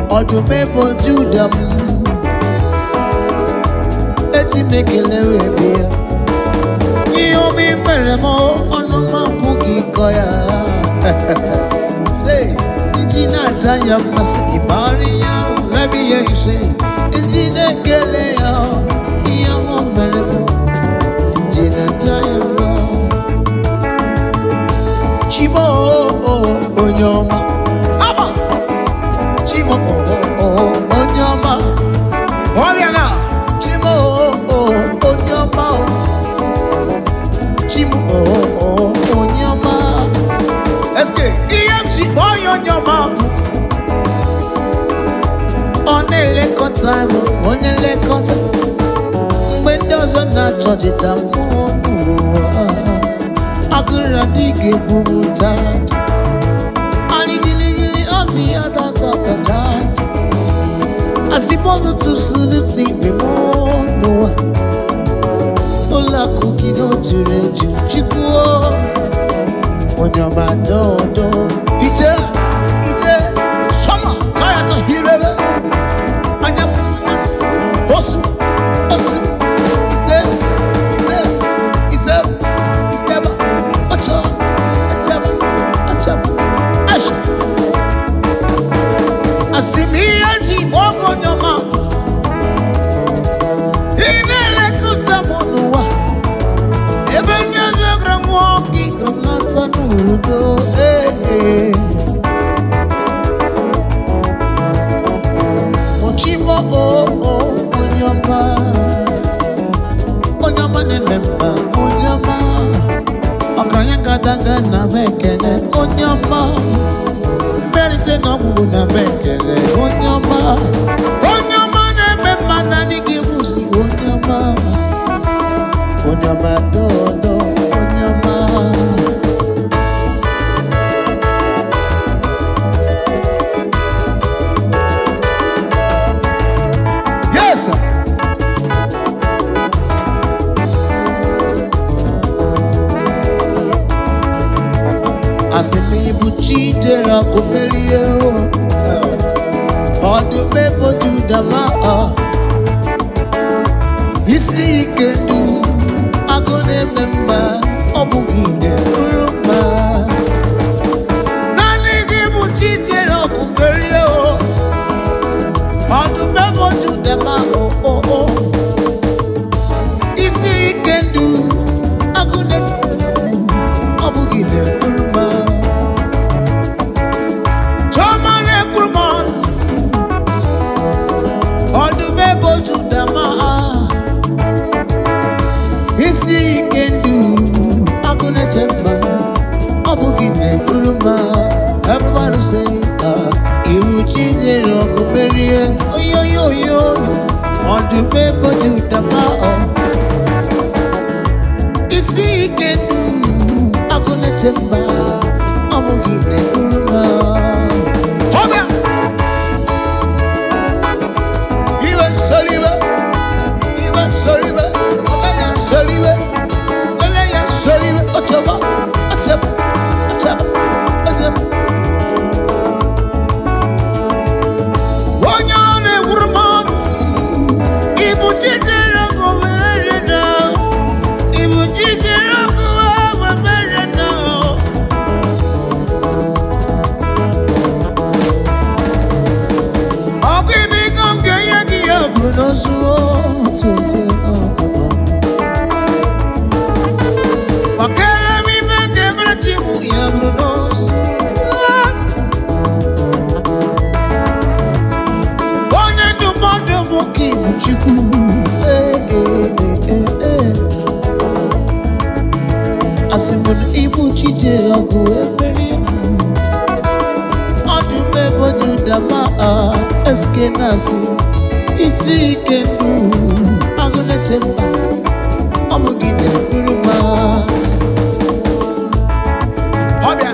Odumebo judam Eti mekelewe bia Iyomi meremo Onoma kuki koya Say Njina tanya masa ibari ya Let me hear you say Njina kele ya Iyomo meremo Njina tanya masa Chimo onyoma Aba Chimo onyoma Oriana Chimo onyoma Chimo onyoma Eske EMG boy onyoma Onele kota Onele kota Mwendozo na chojita Akura dike bubu tat Ali gili gili oti atata tat Asipozo tu suluti bimono Ola kuki do jureju chikuo Onyama dodo Ije Soma Kaya to hirebe Anyam Osu na mekele onyama Merite na mbu na mekele onyama na memana nigi musi onyama dodo onyama Yes sir. Asimi buchi jera kumelie Odu mebo judama Isi ikendu Agone memba Obugide uruma Naligi buchi jera kumelie Odu mebo judama Isi ikendu Agone Obugide uruma Everybody say, you cheese it up, oh yo, on the paper to the mouth. You see, you can do, I'm gonna tell you, I'm gonna give it Hold on! Even Soliva, Olaya Soliva, Ottawa. Asimun Ibu Chije Ogu Eberi Odume Boju Dama Eske Nasi Isi Kendu Agune Chemba Omugide Kuruma Obia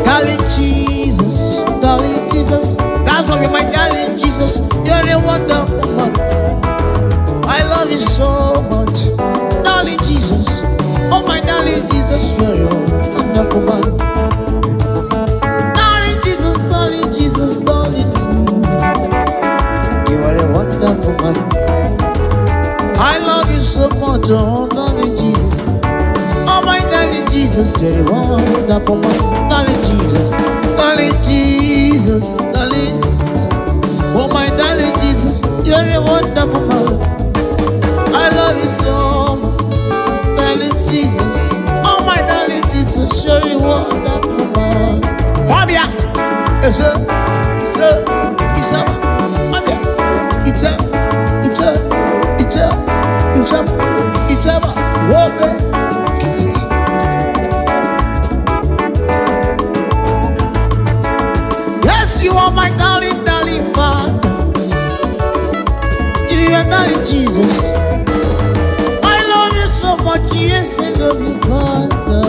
Darling Jesus, that's what my darling Jesus, you're a wonderful man. I love you so much, darling Jesus. Oh my darling Jesus, you're a wonderful man. Darling Jesus, darling Jesus, darling, you are a wonderful man. I love you so much, oh darling Jesus. Oh my darling Jesus, you're a wonderful man, darling Jesus. Darling Jesus, darling, oh my darling Jesus, you're a wonderful man. I love you so much, darling Jesus. Oh my darling Jesus, you're a wonderful man. Wabia, Wabia, you are my darling, darling Father. You are darling Jesus. I love you so much, yes, I love you, Father.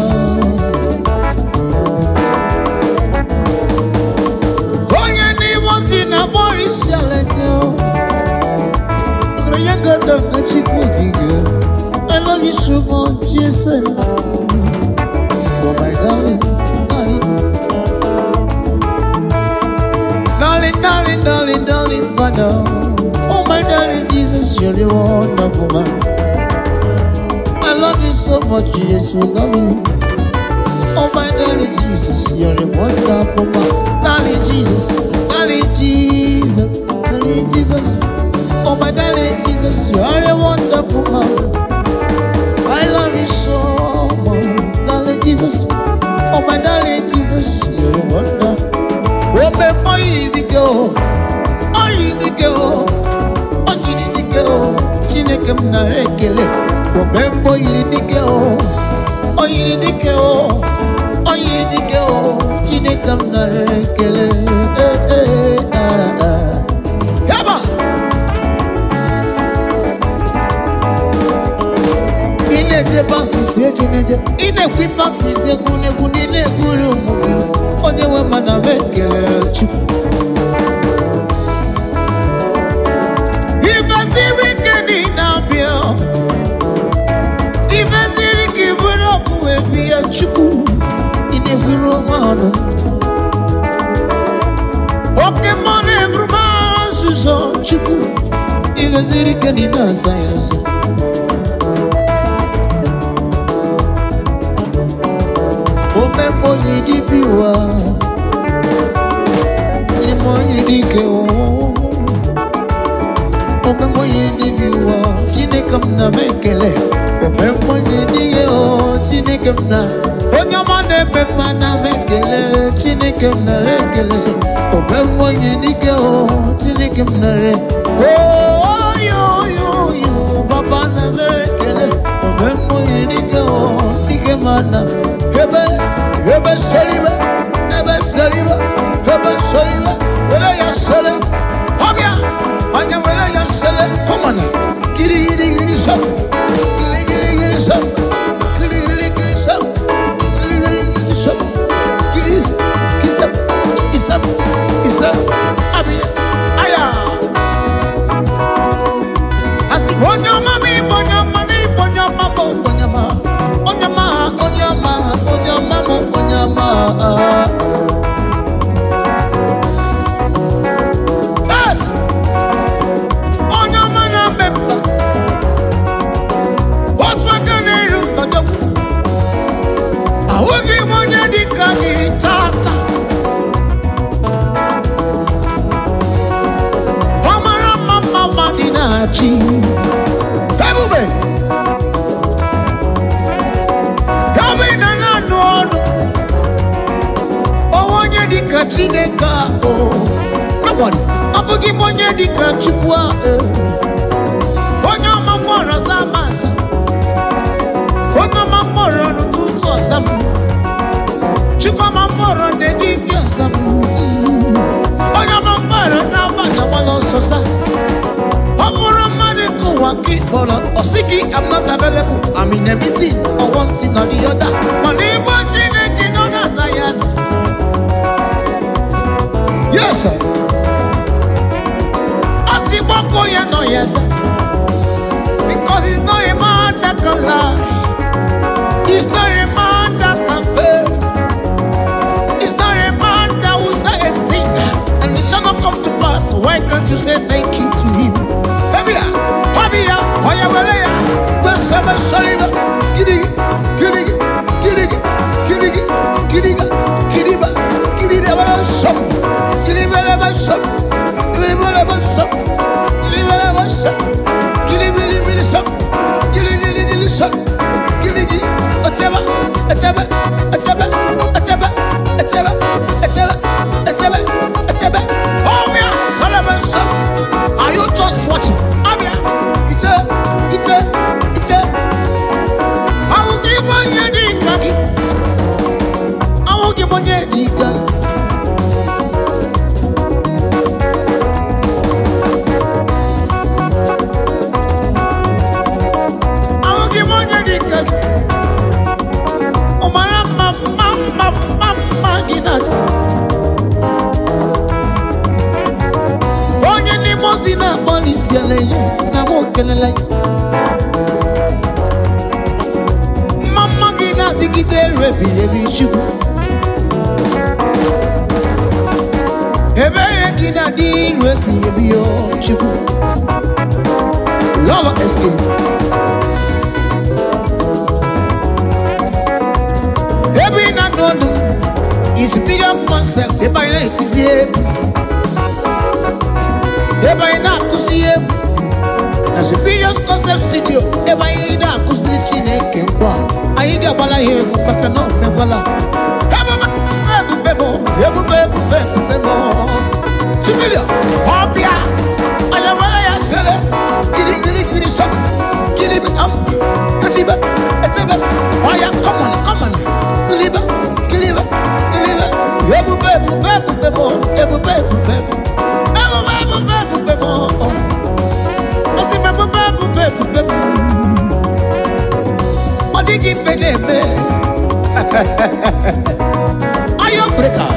Oh, your name was in a Boris Yalanyo. I love you so much, yes, I love you. Oh, my darling, darling. Darling, darling, Father. Oh my darling Jesus, you're a wonderful man. I love you so much, yes, we love you. Oh my darling Jesus, you're a wonderful man. Darling Jesus, darling Jesus, darling Jesus. Oh my darling Jesus, you're a wonderful man. I love you so much, darling Jesus. Oh my darling Jesus, you're a wonderful man. Oh, baby, oh, Chinekem na rekele. Remember yiridike oh, Chinekem na rekele. Yaba. Ineje basi seje neje. Inekwi basi zegune gunine guru mugi. Onye we mana rekele chuku. Chuku in a hero man. Okay, money, Brumas, Chuku. If a city can in a science. Open boy, if you are in my decay. Open boy, if you are, she come na make it. Open boy, Chinekem na Onyama ne pepa na mekele Chinekem na rekele so Obembo yidike o Chinekem na re Oh yo Papa na mekele Obembo yidike o Nike mana Hebe soliba Hebe soliba Wele ya sole Obia Anya wele ya sole Come on Giri so Giri so Isa, abi, aya. Asi onyama. Yes, onyama na memba. What's my name? Awogi monya dikani tata. Ebube Yabe na no Owonye dika Chineka oh Nobody Abugi monye dika Chukwa follow. Or seeking, I'm not available. I'm in a meeting or one thing or the other. But if watching it, you know that's a yes. Yes, sir. I see Boko, you know, yes, sir. Because it's not a man that can lie. It's not a man that can fail. It's not a man that will say a thing and it shall not come to pass. Why can't you say thank you to him? Habia, Habia, Hayawalea, Wesaba Saliva, Giddy, Giddy, Giddy, Giddy, Giddy, Gidiba, Giddy, Shop, Giddy, Shop, Giddy, Shop, Giddy, Shop, Giddy, Shop, Giddy, Shop, Giddy, Ataba, Ataba, Ataba, Ataba, Ataba, Ataba, Ataba, Ataba. Oh, yeah, Calabar Shop. Are you just watching? Abia, it's a. I will give my head in khaki. I will give my head in khaki. Mama gina digite rebi ebi chubu. Ebere gina di rebi ebi yo chubu. Lolo escape. Ebi na nono is superior concept. Eba ina itizie. Eba ina kusiye. Na superior concept studio. Eba ina kusiye chineke kwa. Ayiga bala yehu baka no bala. Bebo. Superior. Hopia. Ayawala ya sele. Gidi shop. Gidi be am. Kasiba. Etebe. Oya come on. Giliba. Bebo. What did you feel? Are you breaker?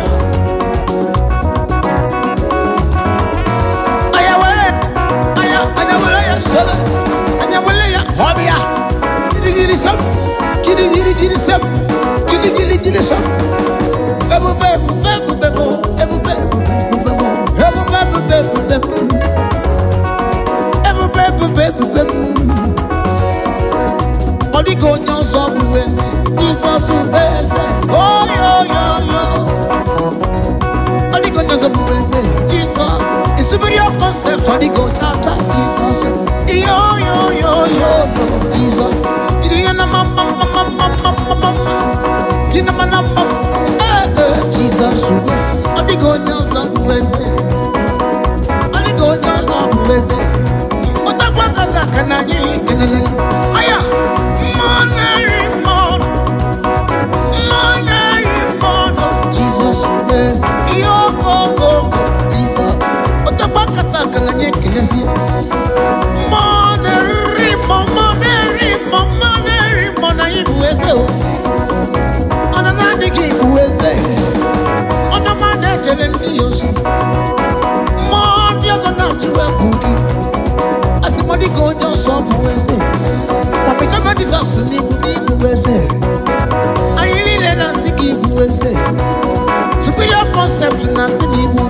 Superior concept na sinibu.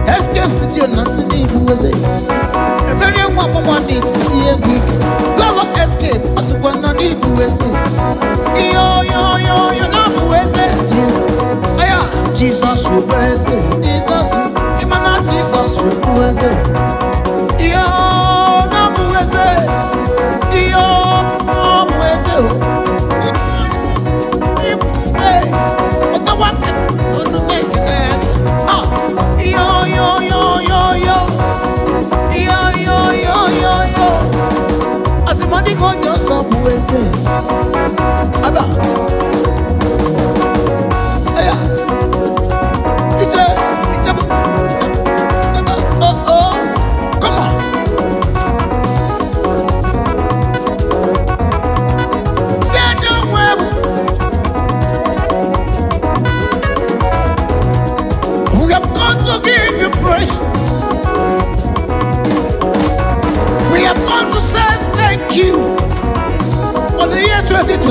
SK studio na sinibu wese. Every one need to see a week. Lolo escape asukwa na nibu wese. Yo na wese. Aya Jesus wese. Imana Jesus wese. Yo na wese. Yo wese. Aba. Aya. Oh. Come on.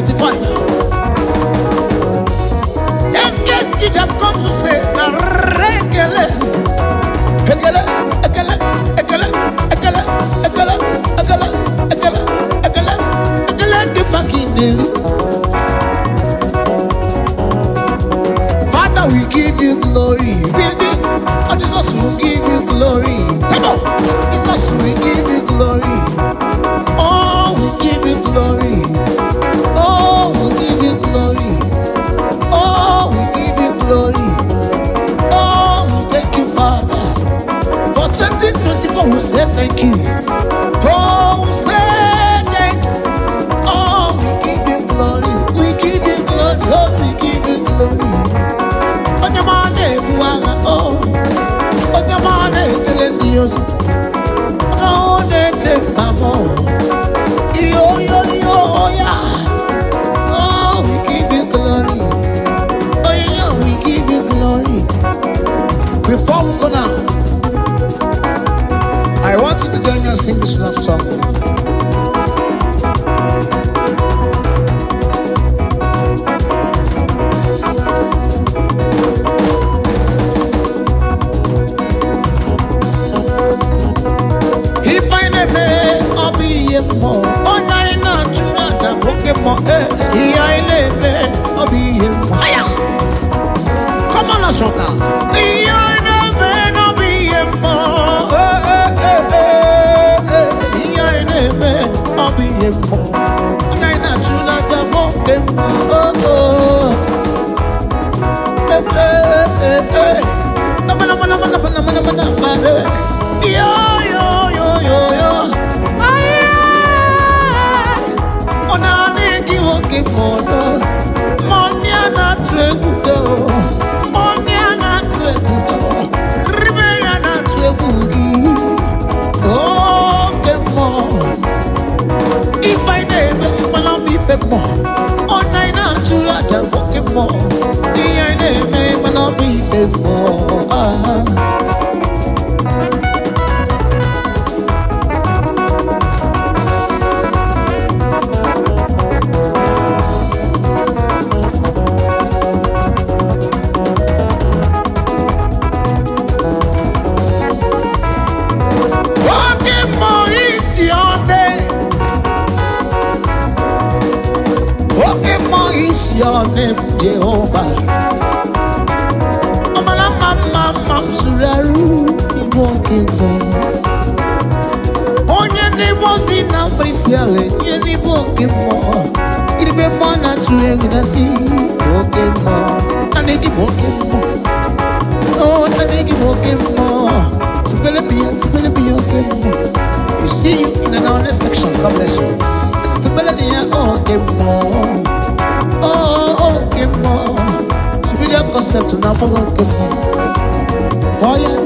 2025. Yes, yes, you have come to say, Ekele, Ekele, Ekele, Ekele, Ekele, Ekele, Ekele, Ekele, Ekele, Ekele, the fucking Father, we give you glory. Oh, Jesus, we give you glory. Come on. Jesus, we give you glory. Oh, we give you glory. Oh, we give you glory. Oh, we give you glory. Oh, we thank you, Father. For 2024, we say thank you. Oh, we say thank you. Oh, we give you glory. We give you glory. Oh, we give you glory. On your money, oh, on your money, Dios. Oh, they take my more. Yo, yo, yo, yeah. Oh, we give you glory. Oh, yeah, we give you glory. Before we go now, I want you to join me and sing this love song. If I never, I'll be a more. Oh, nine, not you, not a Pokemon. Here I live, I'll be a more. Come on, let's rock now. Here I live, I'll be a more. Here I live, I'll be a more. Nine, not you, not a Pokemon. Yo, yo, yo, yo, yo. Ona negi woke mono. Monia na twegudo. Monia na twegudo. Ribeya na twegugi. Oh, kemo. If I never, I'll be femo. Ona ina chura ja woke mo. I never, I'll be femo. Your name, Jehovah. Amala mama suraru iboke mo. Onye ne bosi na prisiale, ye ni boke mo. Iribe mo na tuwe ginasi boke mo. Anegi boke mo. Oh, anegi boke mo. Tupele biya boke mo. You see you in another section. God bless you. Tupele biya boke mo. Oh, okay, more. Civilian concept now for okay, more. Oh, yeah,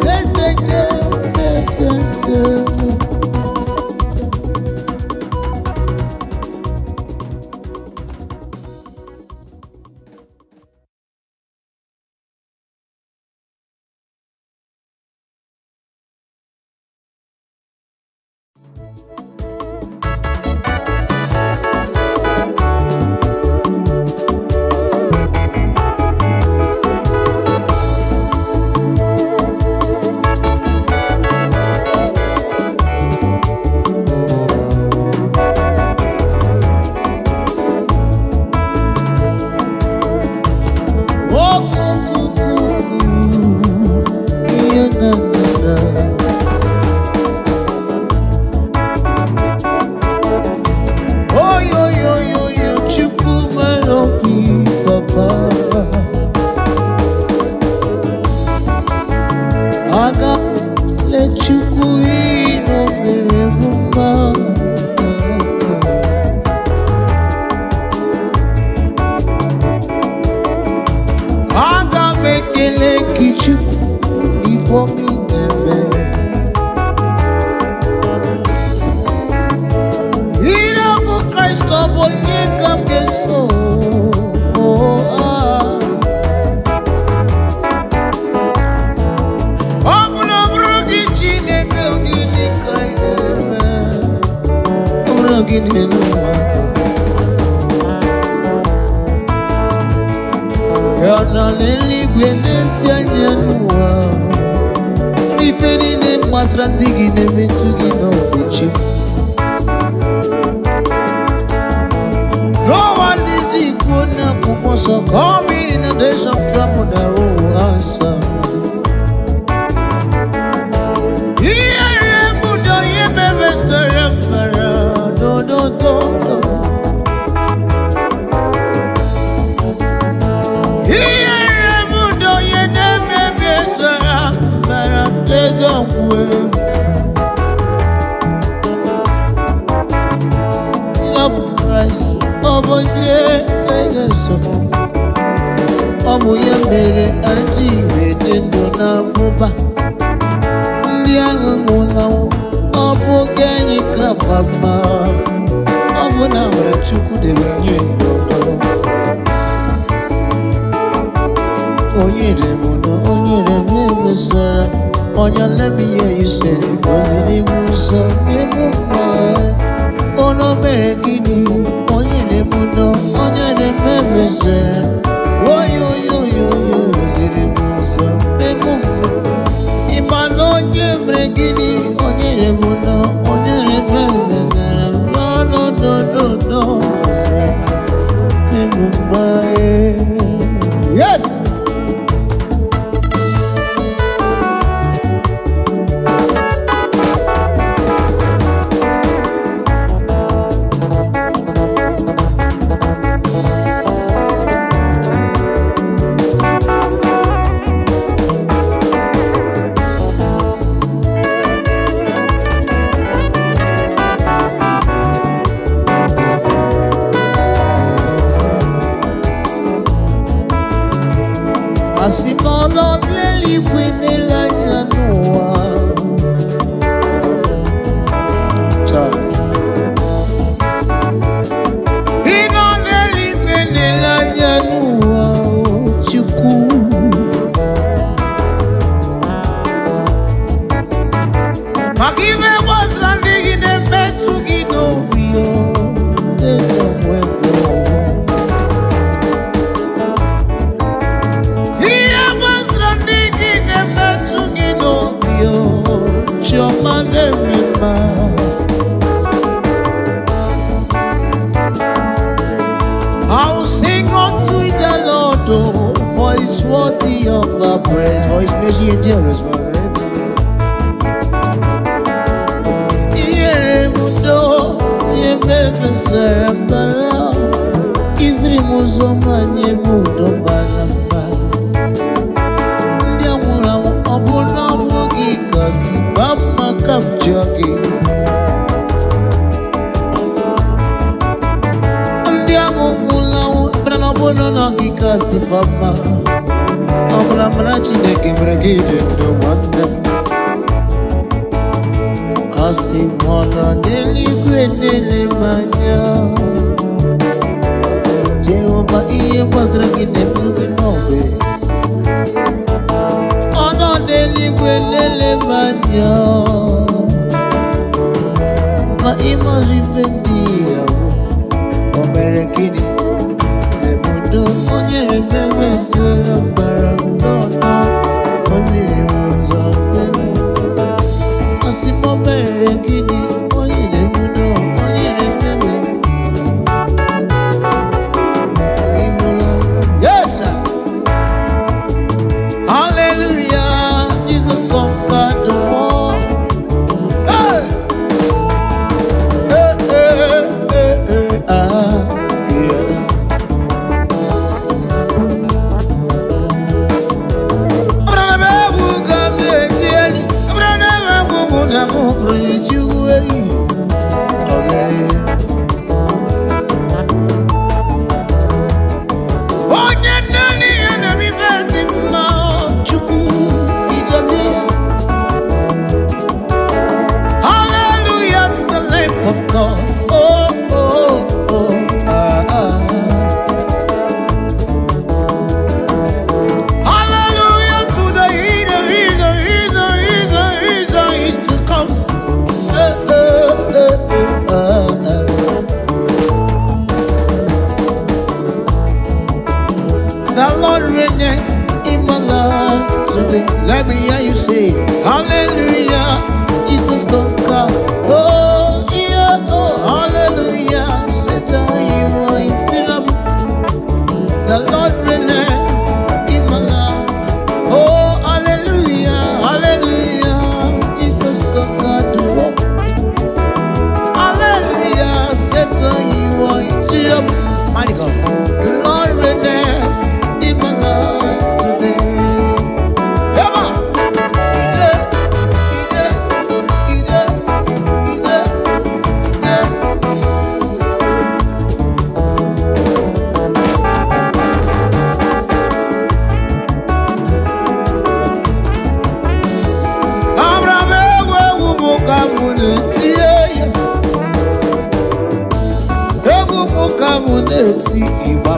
na n'eluigwe na-esi anya n'ụwa ife niile gbasara ndị gị na-emetụ gị n'obi chi n'ọnwa ndị ji kwuo n'akwụkwọ nsọ call me in the days of trouble that will answer ihe budo ihe mebesara mbara dododo ọ bụ ya mere anyị wete ndụ na mmụba ndị ahụ nwụlanwụ ọ bụ oge anyị kafa mma ọ bụ na nwere Chukwu debe anyị ndụ onye remụnụ onye rememesara onye lemiye ise oziri m ụzọ n'ebe mma ono mere gịnị onye remụnụ onye rememesara oyoyoyoyo oziri m ụzọ n'ebe mma ịma na onye mere gịnị onye remụnụ onye rememesara n'ọnọdụdụdụ oziri n'ebe mma yes. Asị m ọnọ n'eluigwe n'ele anya n'ụwa ị nọ n'eluigwe n'ele anya n'ụwa Chukwu maka ife gbasara ndị gị na-emetụ gị n'obi I'll sing unto the Lord, for He's worthy of our praise, for His mercy endures forever. Yeremudo, yemefesera bara, izri muzoma nyemudo banamba. Ndi amura obuna wogi kasi bama kamjogi. No, no, he cast the fama. I'm not matching him again. No wonder. I see one on the liquid mania. Jehovah, he was drinking the broken over. On the liquid mania. But he must defend the American. Onye rememesara mbara n'ọnụ oziri m ụzọ n'ebe asị m o mere gịnị onye na-emudo onye rememe ịmụla yes sir hallelujah Jesus conquered the world hey muneti iba.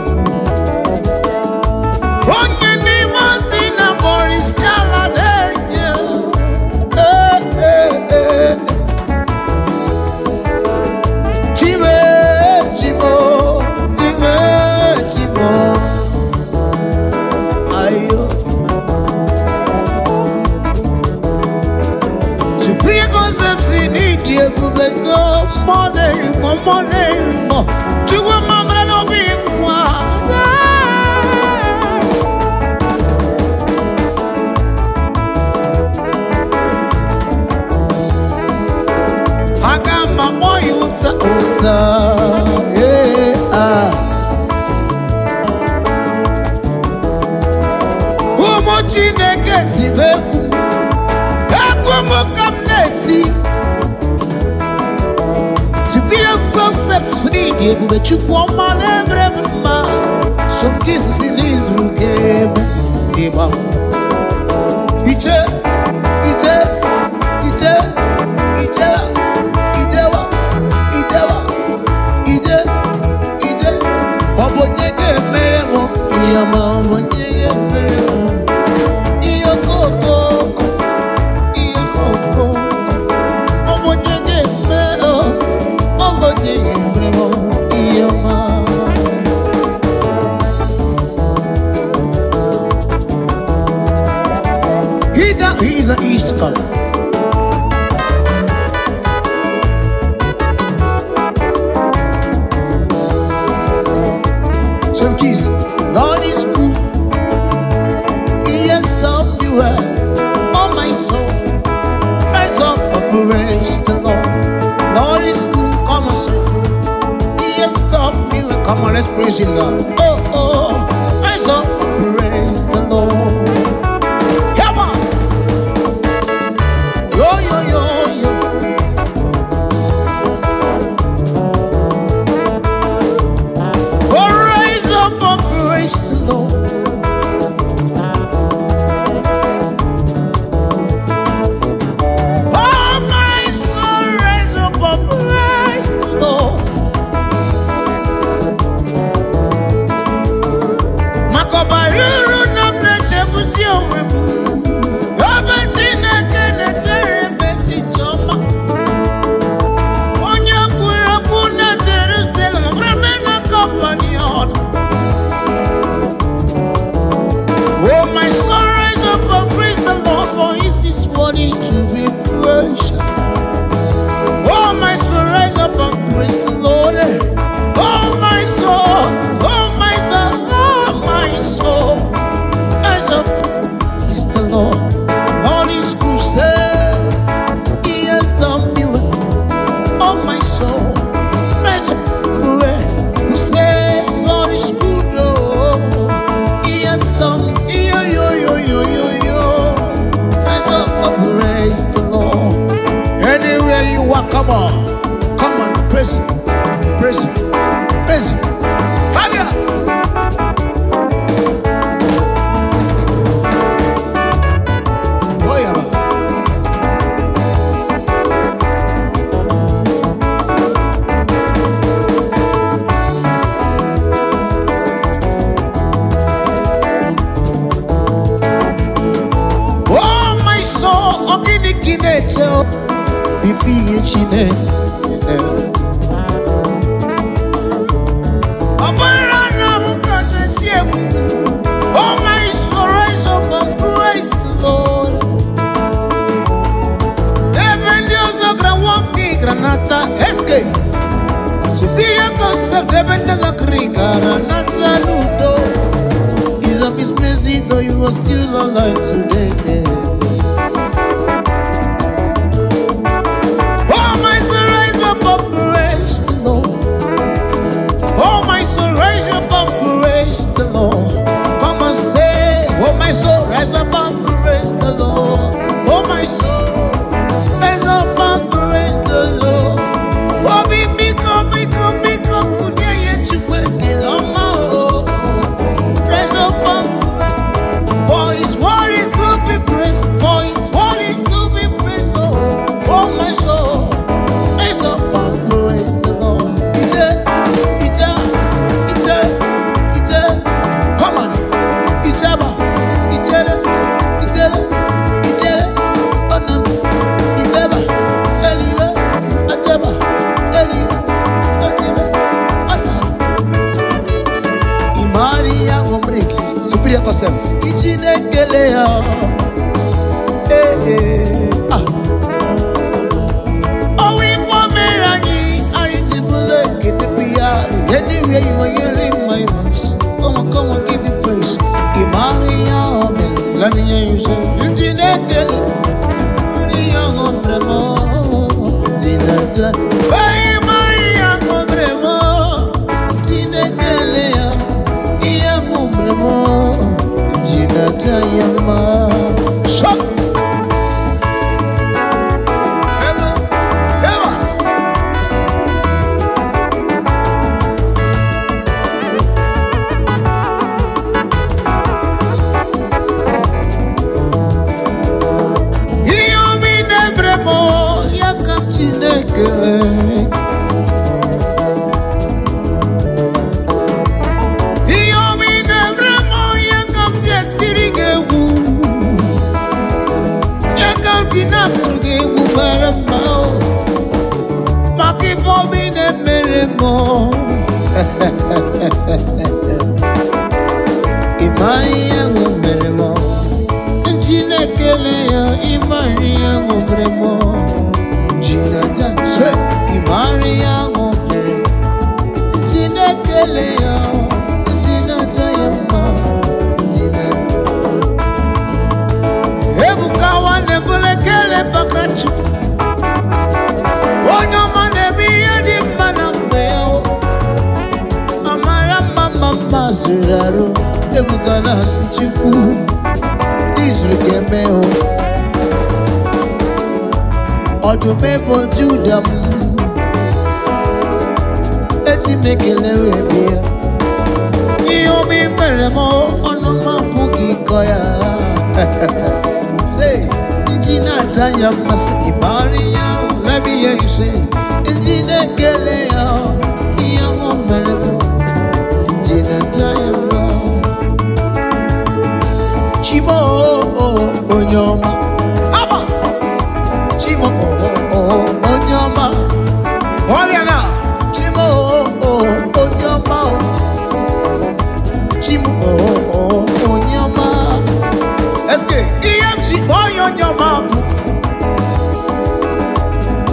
Onye ni masi na borisi ala denye. Chime, chimo, chime, chimo. Ayo. Supreme concepts in India, Kubeko, money, more. Chugwa mama no bingwa. Hagamba boy uta, yeah. Umo chineke tibeku, ekumo kamneti. Superior concepts need you, but you come on every man. Some cases in Israel game. Eba. Ije. Obonyege meremo, iyama obonyege meremo. Iyo koko. Obonyege meremo, obonyege meremo, iyama. He's an East color. Some keys, Lord is good. He has done me well. Oh my soul, rise up and praise the Lord. Lord is good, come on, sir. He has done me well. Come on, let's praise Him now. Oh, rise up and praise the Lord. Come on, yo. Oh, rise up and praise the Lord. Oh, my soul, rise up and praise the Lord. Makobayuru namne chebusi owebu. Abatina kene tere mechi choma. Onya kura kuna Jerusalem. Remena company on. Oh, my soul, rise up and praise the Lord, for He is worthy to be praised. Oh, my soul, rise up and praise the Lord. Oh, my soul, rise up, praise the Lord. Lord is good, say, He has done me well. Oh, my soul, rise up, praise. You say, Lord is good, oh, He has done me, yo. Rise up and praise the Lord. Anywhere you are, come on, praise Him. Have ya? Oh, yeah. Oh, my soul, Okinikinecho, Bifi Chine. Oh, my soul, rise up and praise the Lord. Dependios of the walking granata, escape. Superior concept, dependios of Granata, Ludo. Is of His mercy, though you are still alive today. Oh, my soul, rise up and praise the Lord. Oh, my soul, rise up and praise the Lord. Come and say, oh, my soul, rise up and praise the Lord. Oh, my soul, rise up and praise the Lord. Oh, biko, kunye yechuwe keloma. Rise up and praise, for His word is Jinata Hey Maria Cobremo Jinekelea Iya Cobremo Jinata Yama Shop Imani yangu meremo Jinekele ya imani yangu meremo Jinata se imani yangu meremo Jinekele ya Jinata yama Jinata Hebu kawa nebulekele pakachu Onyo manebiya di manambeo Amara mama ziraro Ebukana sichuku Dizru kemeo Odumebo judam Eti mekelewe bia Iyomi meremo Onuma pugi koya Say Jinata yamasi ibari ya Let me hear you say Jinekele ya Iyomo meremo Jinata yamasi Chimo onyoma Aba Chimo onyoma Oriana Chimo onyoma Chimo onyoma Eske Iyamchi onyoma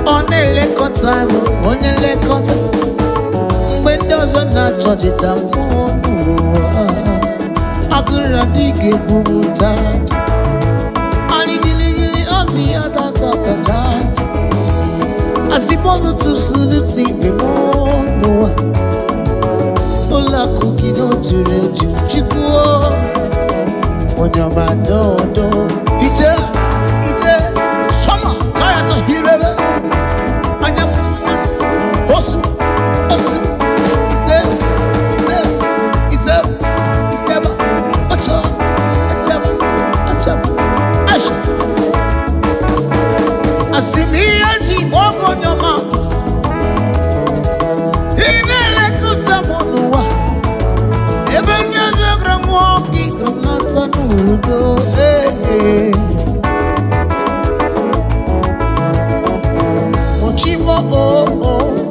Onele kota Onele kota Mwendozo na chojita Akura dike bubu tat Ali gili gili oti ata tat Asipozo tu suluti bimono Ola kuki no jureju chikuo Onyama dodo Ije Shama Kaya to hirele Anyam Osu Iseba Asimiyaji Bogo nyoma Inele kutamonuwa Ebenyaze gramwoki Granata nudo Ochimo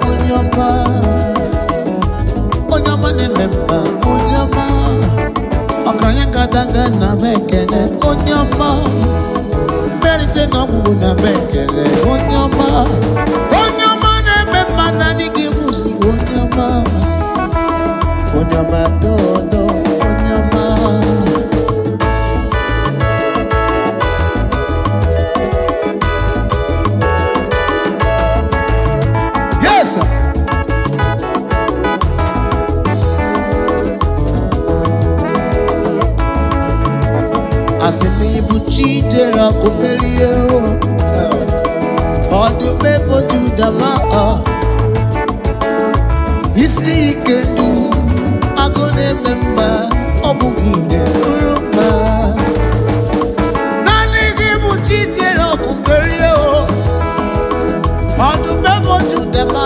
onyoma Onyoma nememba Onyoma Okranya kadanga na mekene Onyoma Merite no na mekele Onyoma nememba na nigimusi Onyoma dodo Onyoma Yes sir. Asimi buchi jera kumelie Odume bojudama Isi ikendu Agone memba Obugine uruma Naligi buchi jera kumelie Odume bojudama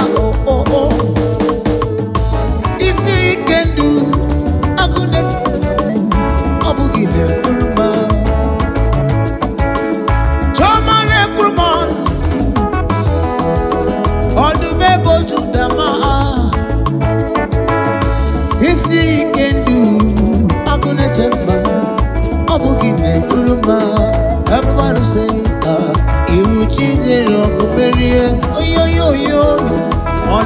Isi ikendu Agone Obugine uruma Everybody say, you cheated on the period. Oh, yo, yo, yo. On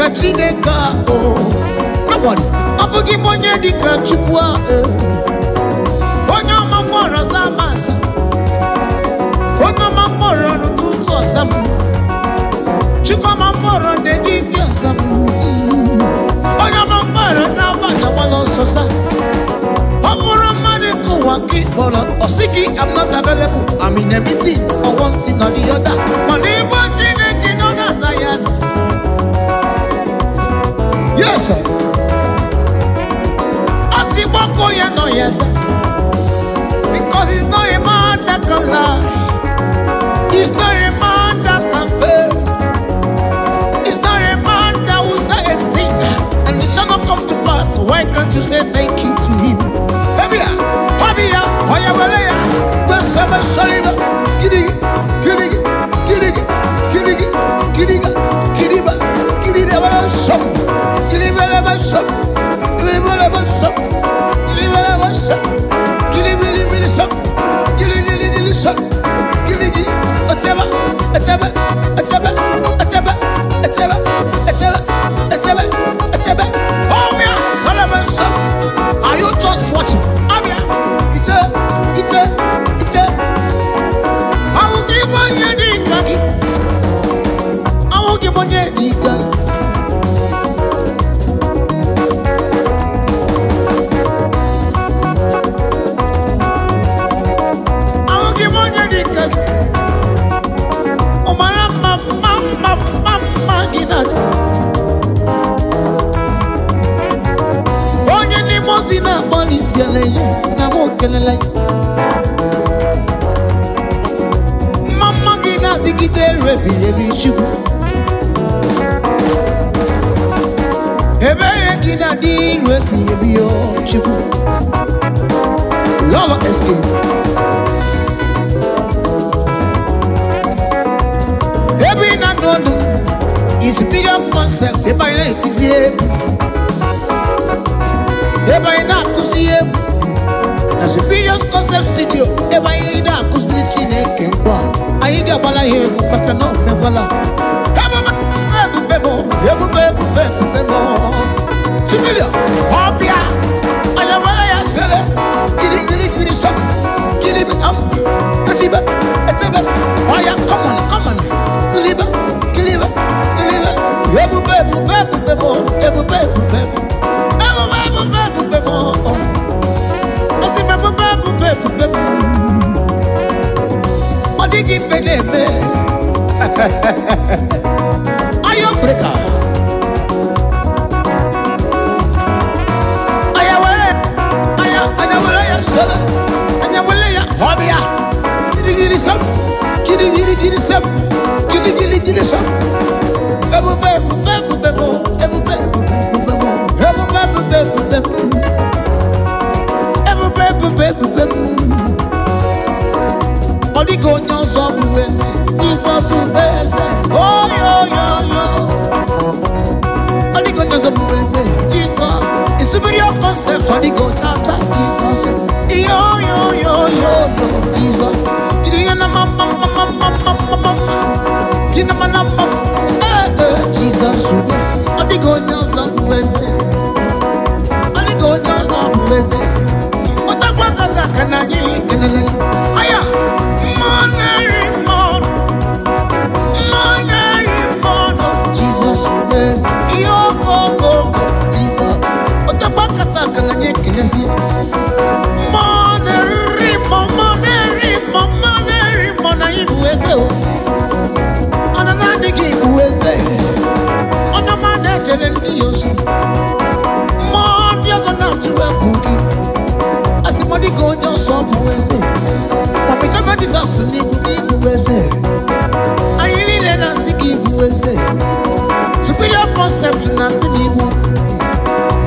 dika Chineke nobody abugi monye dika Chukwu onye ọma mkpọrọ zamasa onye ọma mkpọrọ n'ụtụtụ ọsam Chukwu ọma mkpọrọ n'ehihie ọsam onye ọma mkpọrọ n'abalị agbala ọsọsa ọ bụrụ mmadụ nkụwa nke kpọrọ ọsịgị I'm not available I'm in a meeting or one thing or the other mana ịbụ Chineke nọ na-aza ya aza. Yes sir. Asiboko ya no yes because he's not a man that can lie. He's not a man that can fail. He's not a man that will say a thing and it shall not come to pass. Why can't you say thank you to him? Habia, habia, hoya walaya, wasaba saliba, kidi, kidi, kidi, kidi, kidi, kidiba, kidi wala shop, kidi wala shop, kidi wala shop, kidi wala shop, kidi wala shop, kidi wala shop, kidi ataba, ataba, ataba, ataba, ataba, ataba, ataba, ataba. Oh yeah, kalaba shop. Are you just watching? Abia, ite. I will give you the kaki. I will give you the kaki. Mama gina digite rebi ebi chibu Ebere gina di rebi ebi yo chibu Lolo escape Ebi na nono is superior concept Eba ina itizi ebu Eba ina akusi ebu na superior concept studio eba ina akusi Chineke nkwa anyị ga-agbala ya egwu maka na ọmebala ebubebo superior ọbịa ayabala ya sele giri shop giri kachiba etebe ọya come on kiliba ebubebo Odigi peneme Ayo breaker Ayawale ya sala Ayawale ya hobia Giri sap Giri sap Giri sap Odigo nyozo buweze Jesus ubeze Oh yo Odigo nyozo buweze Jesus It's superior concept Odigo chapter Jesus Yo Jesus Kiriga na mama Kina mana Jesus ube Odigo nyozo buweze Odigo nyozo buweze Otakwa kaka kananyi kenele Aya Jesus is yo go Jesus otabakata kananye kinesi moneri na ibuweze o ona na digi ibuweze ona mane kele ndi yosu mondia zana tuwe bugi asimodi go nyo so buweze papita Jesus ni ibuweze ayile na sigi ibuweze superior concept na sinibu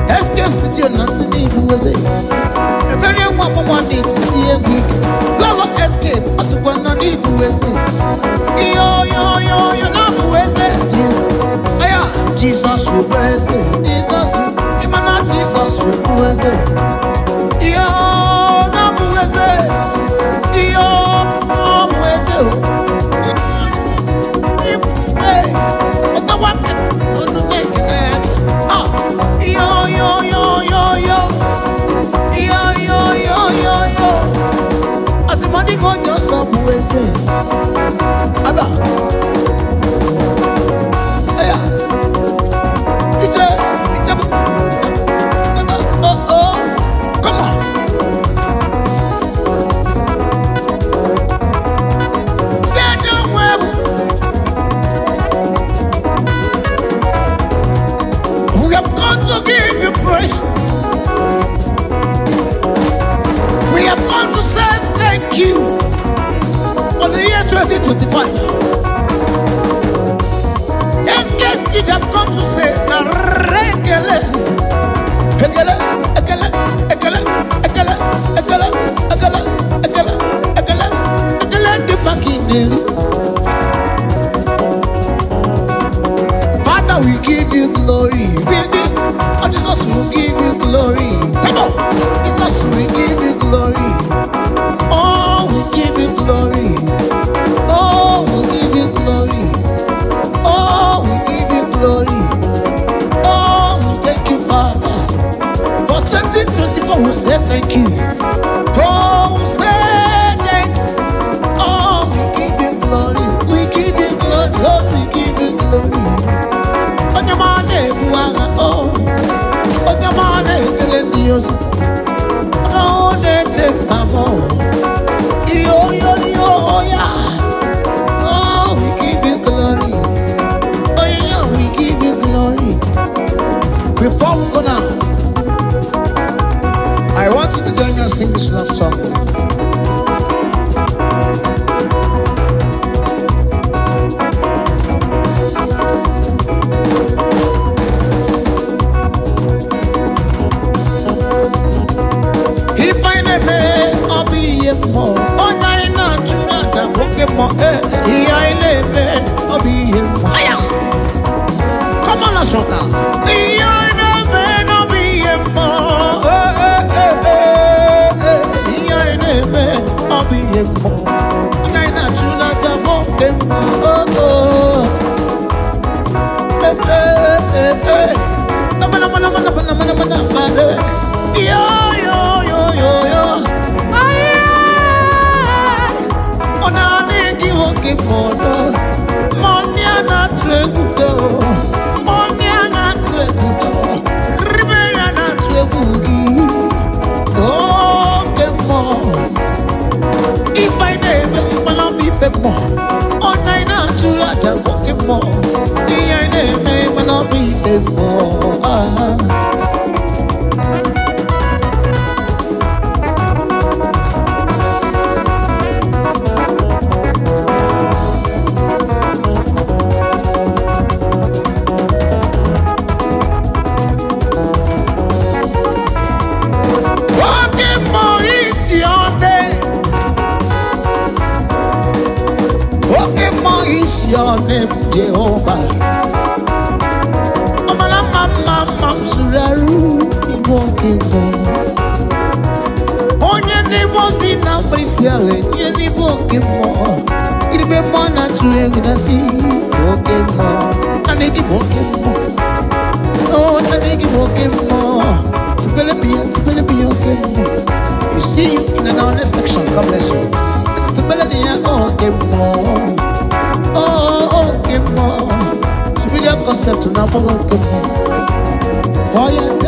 SK studio na sinibu weze very one need to see a week Lolo escape asukwa na nibu weze yo na weze aya Jesus weze Jesus imana Jesus weze yo na weze yo glory. We have come to say thank you for the year 2025. Yes, guests did have come to say Ekele, Ekele, Ekele, Ekele, Ekele, Ekele, Ekele, Ekele, Ekele, Ekele, get back in there. Father, we give you glory. Oh, Jesus, we give you glory. Come on. Jesus, we give you glory. Oh, we give you glory. Oh, we give you glory. Oh, we give you glory. Oh, we thank you, Father. For 2024, we say thank you. Oh, we say thank you. Oh, we give you glory. We give you glory. Oh, we give you glory. On your money, oh, on your money, Dios. Oh, they take my more. Yo, yo, yo, yeah. Oh, we give you glory. Oh, yeah, we give you glory. Before we go now, I want you to join me and sing this love song. If I never, I'll be a more. Oh, I not you not a Pokemon. Here I live, I'll be a more. Come on, let's rock now. Here I never, I'll be a more. Here I live, I'll be a more. Oh, I not you not a Pokemon. Yo, yo, yo, yo, yo. Ona negi woke mono. Monia na twegudo. Monia na twegudo. Ribera na twegugi. Oh, kemo. If I never, if I not be femo. Ona na tulaja woke mo. If I never, if I not be femo. Your name, Jehovah. Amala mama suraru iboke mo. Onye ni mosi na prisiale, nye ni boke mo. Iribe mo na tuwe gudasi boke mo. Anegi boke mo. Oh, anegi boke mo. Tupele biya boke mo. You see you in another section. God bless you. Tupele biya boke mo. Oh, okay, more. Speed your concept now, okay, more. Oh, yeah,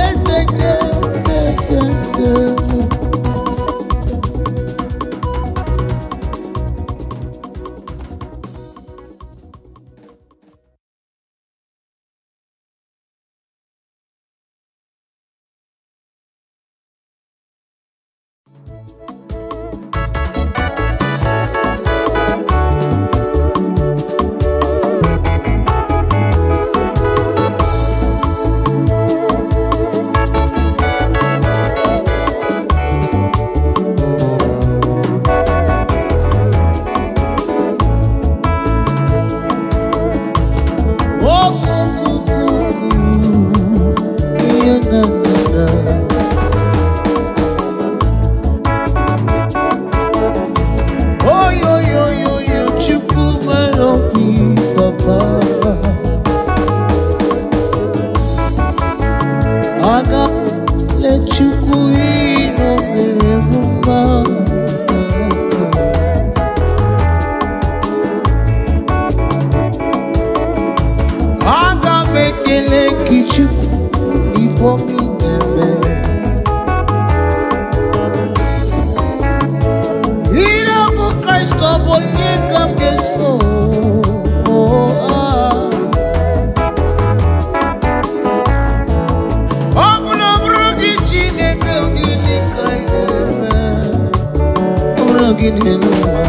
gị n'elu ụwa.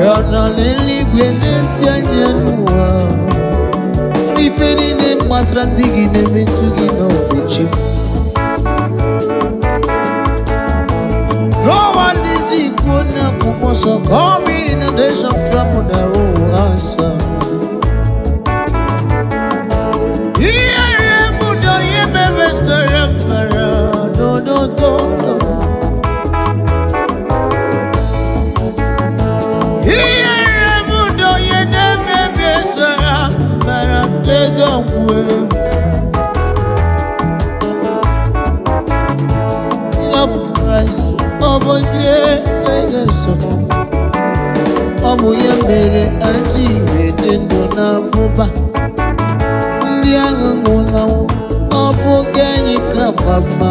Ya nọ n'eluigwe na-esi anya n'ụwa. Ife niile gbasara ndị gị na-emetụ gị n'ofe chi. No one is equal na so call me in the days of trouble that will answer. Here mudo ye bebe sarapara do do do do. Here mudo ye bebe sarapara te gongwe. Love Christ. Oboje egeso Omu ya mere aji ede ndụ na abụba. Ndị ahụ nwụlanwụ ọbụ genyi kafa mma.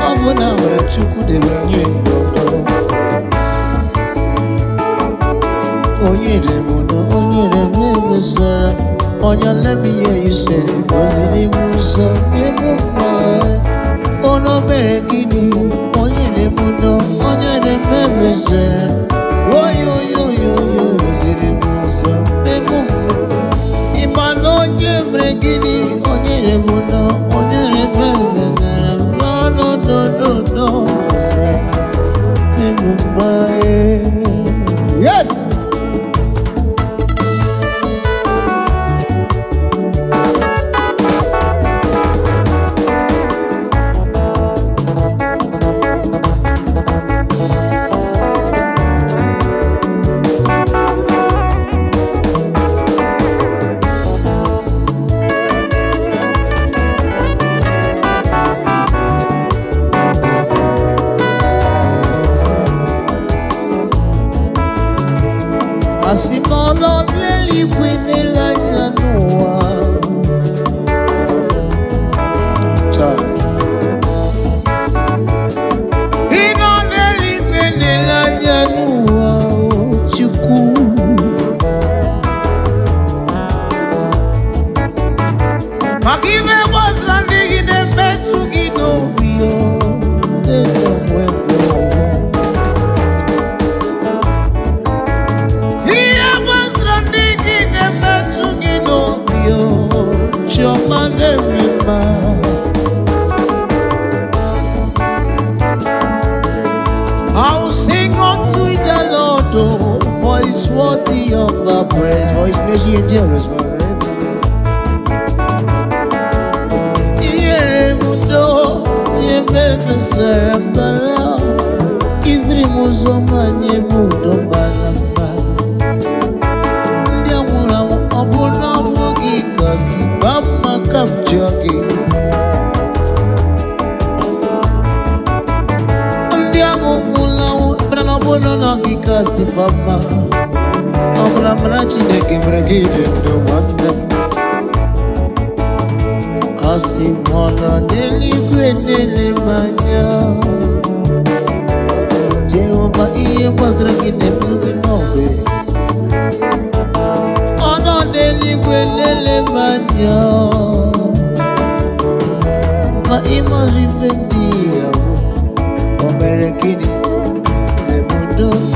Ọbụ na nwere Chukwu debere nye ndụdọ. Onyere mụ na onyere m emesara. Onya let me hear you say oziri m ụzọ ebe mma. Ono mere gịnị onyere mụ na onyere m emesara. Oyo yo yo yo oziri m ụzọ ebe mma. Ịma na onye mere gịnị onyere mụ na onyere m emesara. No no no no no oziri ebe mma. Yes. Asimolo n'eluigwe n'ele anya n'ụwa. Ị nọ n'eluigwe n'ele anya n'ụwa Chukwu. Maka ife gbasara ndị gị na-emetụ gị n'obi o. I'll sing unto the Lord, for He's worthy of the praise, for His mercy endures forever. Yeremudo, yemefesarapara, izrimuzoma nyemudo banamba. Ndiamura obuna wogi kasi bama kamjogi. Bono no kikasi fama Omra mrachi neke mregide ndo wanda Asi mono neligwe nele manya Jehova iye madragi nebubi nobe Ono neligwe nele manya Ma ima rifendi yahu Omerekini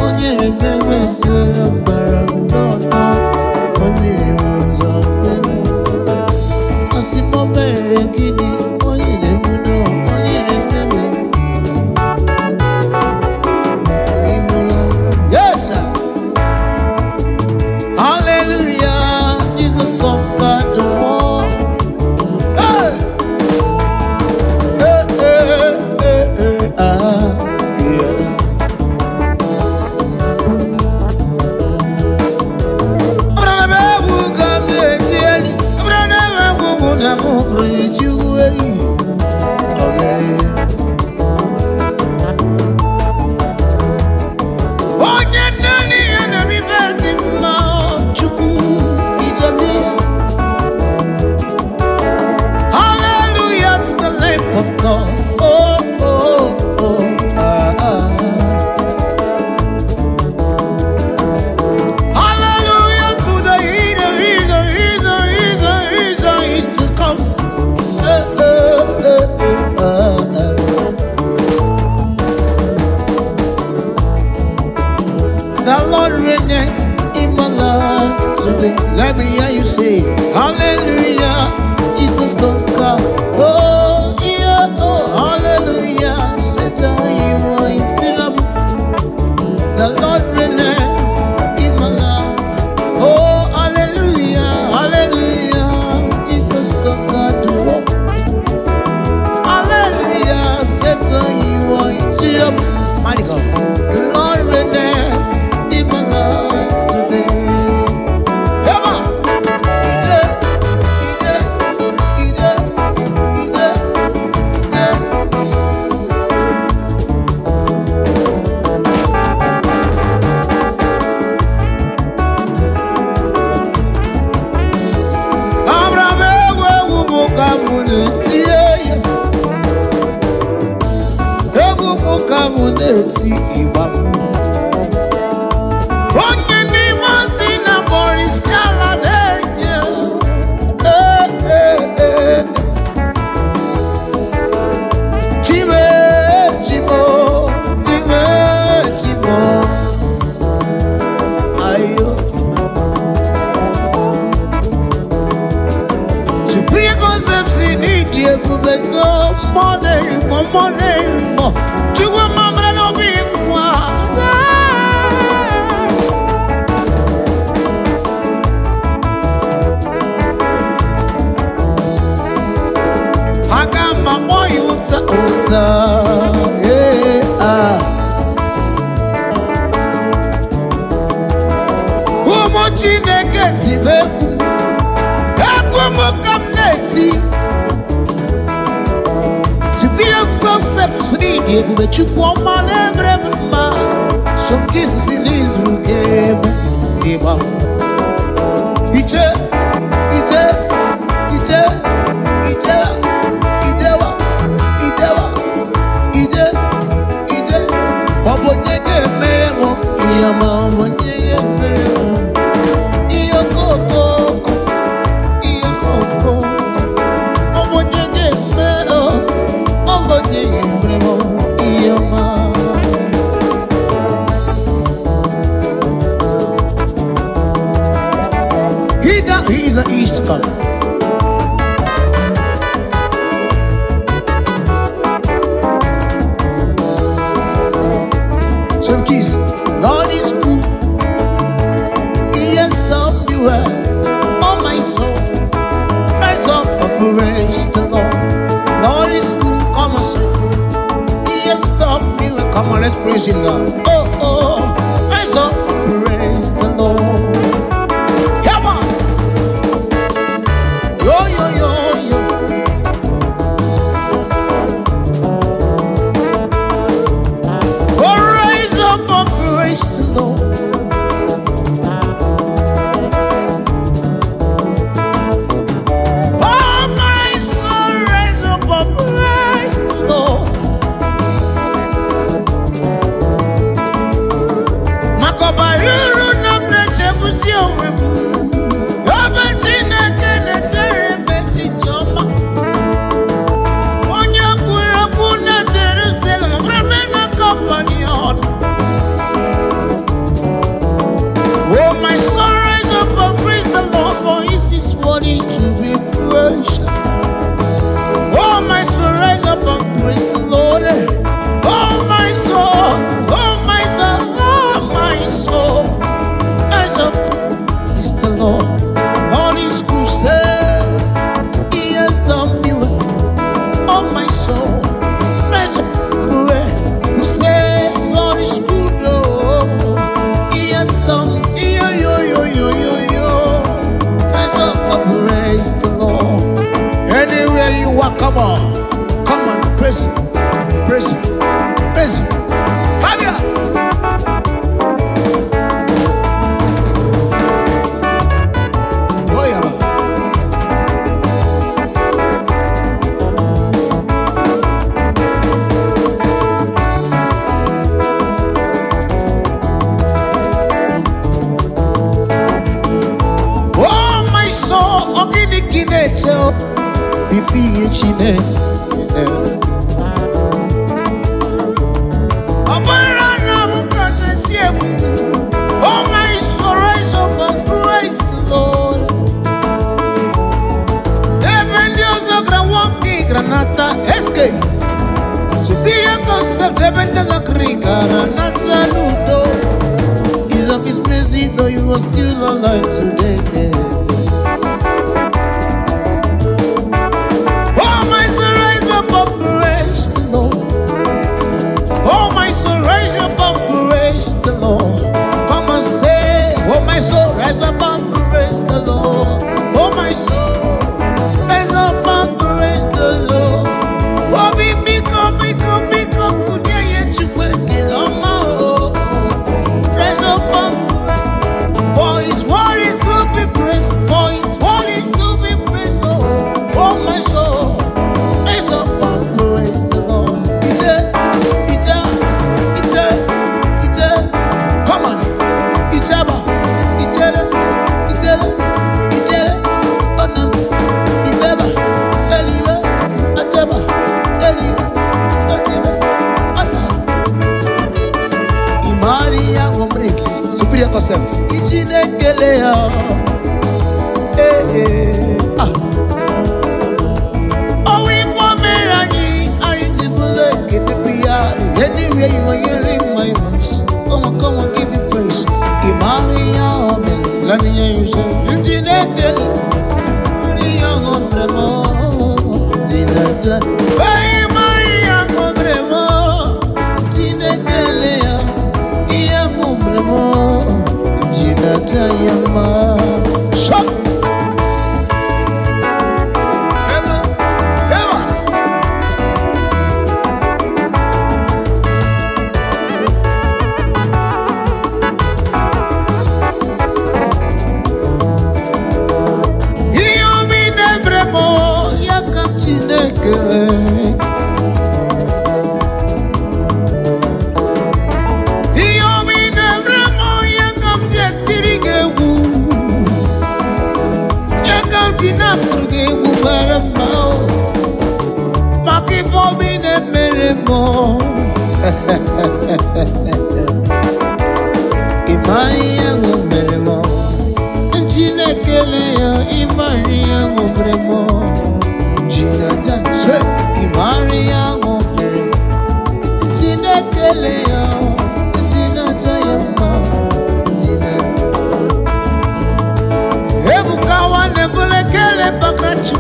onyere bebe sere mbara mdono onyere mụzọ bebe asimo mere gịnị onyere mụdo onyere bebe ịmụlọ. Yes sir. Hallelujah, Jesus conquered the war. Hey! Hey, hey, hey, hey, yeah. today. Let me hear you say, hallelujah, Jesus conquer. Oh, yeah, oh, hallelujah, Satan, you are infallible. The Lord reigneth in my life. Oh, hallelujah, hallelujah, Jesus conquered the world. Hallelujah, Satan, you are infallible. Mighty God, the Lord reigneth in my life today. Come on. Kamuneti ibam onye n'ime si na borisi ala na-enye chime chimo chime chimo ayo Supreme concepts in India kubego money Chukwu mama no be nwa Aga mama yuta Umo Chineke tibeku Ekumu kamneti but you come on every man. Some kisses in Israel game. Eba. Ije. Obonyege memo. Iyama obonyege memo. Iyokoko. Obonyege memo. Obonyege memo. He's an east color. So keys, Lord is good. He has done me well. Oh my soul, rise up and praise the Lord. Lord is good, come on, sir. He has done me well. Come on, let's praise Him now. Oh, rise up and praise the Lord. Come on, praise Him. Hallelujah. Oh yeah. Oh my soul, Oginikine. Defeat Chine. Oh my soul, rise up and praise the Lord. Joseph depended on Krikara, not Saludo. Is of his mercy, though he was still alive today. Oh, my soul, rise up and praise the Lord. Oh, my soul, rise up and praise the Lord. Come and say, oh, my soul, rise up and praise the Lord. Oh, my soul, rise up and praise the Lord. Oh, be kunya yetu kweke loma. Rise up and for his word is to be praised. For his word is to be praised. Oh, my soul, rise up and praise the Lord. Come on. Ijaba. Ijele. Onam. Ibeba. Eliba. Ateba. Eliba. Ateba. Ata. Imari ya ngomreki. Superior concepts. Ijinekele ya. Ah. Oh, we for merani. I tibule ketepia. Anywhere you are hearing my voice. Come on, give me praise. Imari ya omen. Let me hear you say. Ijinekele. Imari ya ngomremo. Zinata. Imari ya ngomremo. Ijinekele ya. Iya ngomremo. Ijinata ya ma. Shut. Imari ya ngomeremo. Njinekele ya imari ya ngomeremo. Jinaja se imari ya ngomeremo. Njinekele ya jinaja ya ma. Jinaja. Ebukawa nebulekele bakachu.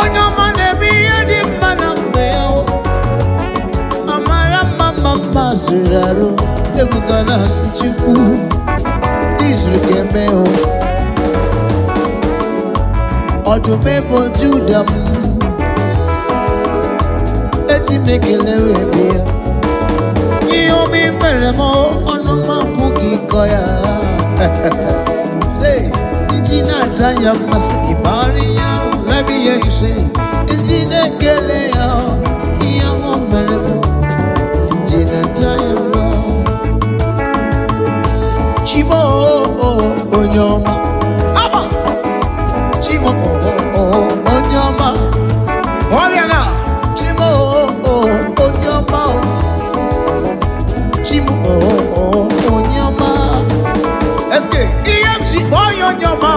Onyoma nebiye di manambeo. Amara mama zuraro. Ebukana sichuku. Disrukemeo. Odumebo judam. Eti mekelewe bia. Iyomi meremo. Onoma pugi koya. Say. Injina tanya mas imari ya. Let me hear you say. Injina kele ya. Iyango meremo. Injina tanya ma. Chimo onyoma. Aba. Chimo onyoma. Oriana. Chimo onyoma. Chimo onyoma. Eske EMG boy onyoma.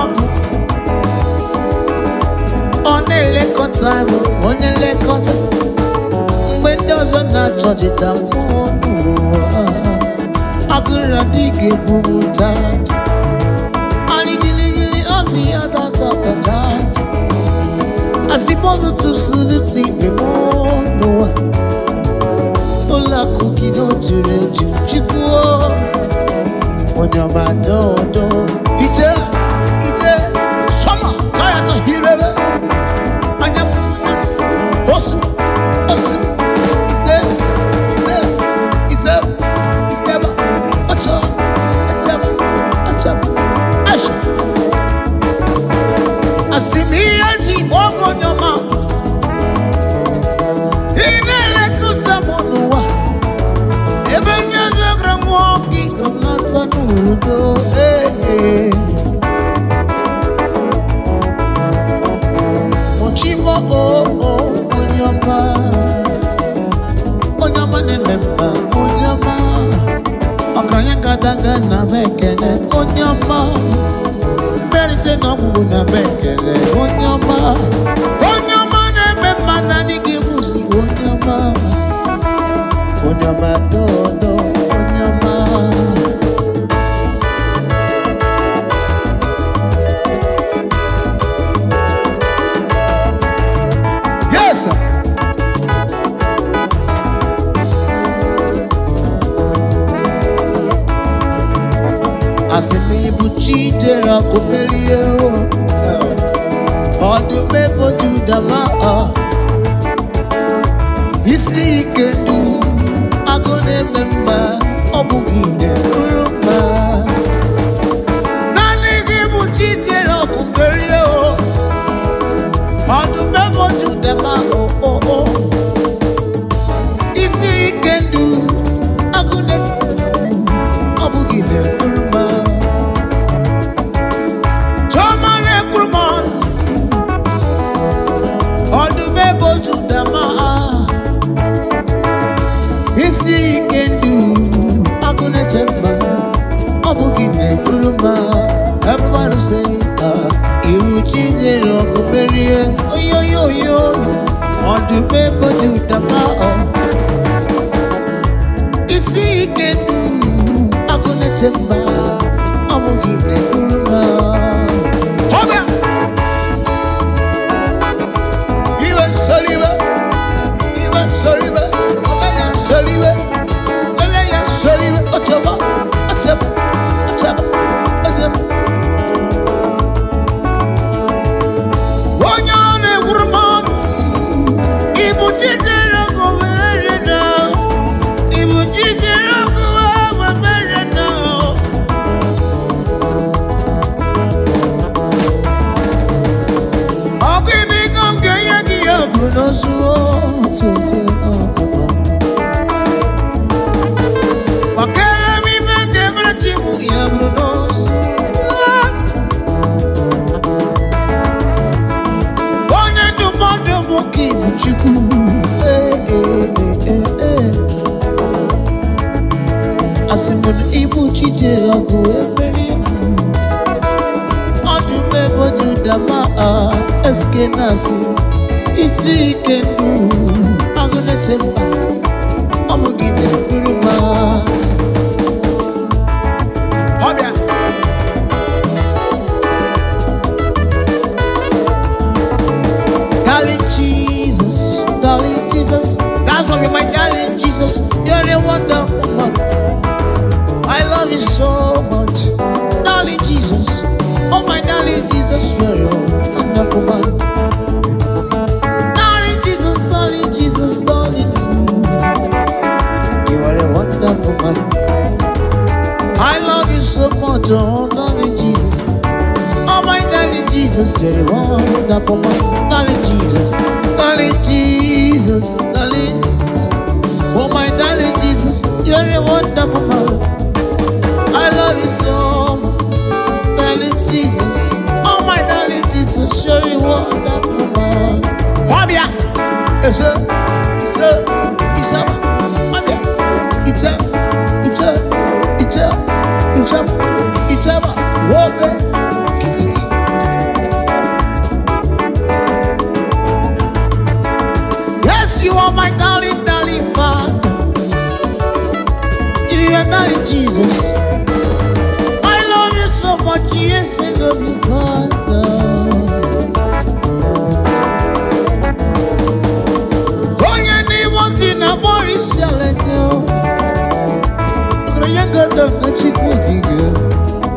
Onele kota. Mgbe ndị ọzọ na-achọjita mmụọ n'ụwa. Agụra dike bubu tata. Aligili ọdị ya tata. Asimozu tusuluti bimo n'ụwa. Ụlọakụ gị n'ojuru eju chikuo. Onyoma dodo. Ije. Soma. Kaya to hirebe. Anya. Osu. Iseba. Acha. Asha. Asimi aji bogo nyoma. Inele kutamonua. Ebe nyaze gramwoki gramnata nudo. Mochimo onyoma. Onyoma nememba onyoma. Okranya kadanga na mekene onyoma. Merite no mungu na mekene onyoma. Onyoma nememba na nigimusi onyoma. chijere akumelie ọdụm ebo Judama isi ike ndu agụ na-eme mma ọ bụghị na-eburu mma naanị gị bụ chijere akumelie ọdụm ebo Judama isi ike ndu agụ ọ bụghị na-eburu mma Choma na-ekwuru m ọnụ ọdụm ebo Judama isi ike ndu agụ na-eche mma ọ bụghị na-eburu mma everybody say iwu chijere ọgụ merie oyoyoyo ọdụm ebo Judama isi ike ndu agụ na-eche mma ọ bụghị na-eburu mma iwe soriwe ọba ya soriwe ele ya soriwe ocheba onye ọ na-ekwuru m ọnụ ibu chijere ọgụ mere na ibu chijere ọgụ mere na ọkụ ime iko nke ihe gị ya bụ n'ozu wakere m ime nke mere chi mụ ya bụ n'ozu onye ndụmọdụ bụ ka ibu chukwu asị m na ibu chijere ọgụ emeri ọdụm ebo Judama eske na-asị isi ike ndu agụ na-eche mma ọ bụghị na-eburu mma ọbịa darling Jesus that's what my darling Jesus you're a wonderful man I love you so much darling Jesus oh my darling Jesus you're a wonderful man darling Jesus darling you are a wonderful man I love you so much oh darling Jesus oh my darling Jesus you're a wonderful man darling Jesus darling oh my darling Jesus you're a wonderful man I love you so much darling Jesus oh my darling Jesus you're a wonderful man Wabia Wabia Wobe yes you are my darling Father you are darling Jesus I love you so much yes I love you Father onye n'ime si na Boris Alenyo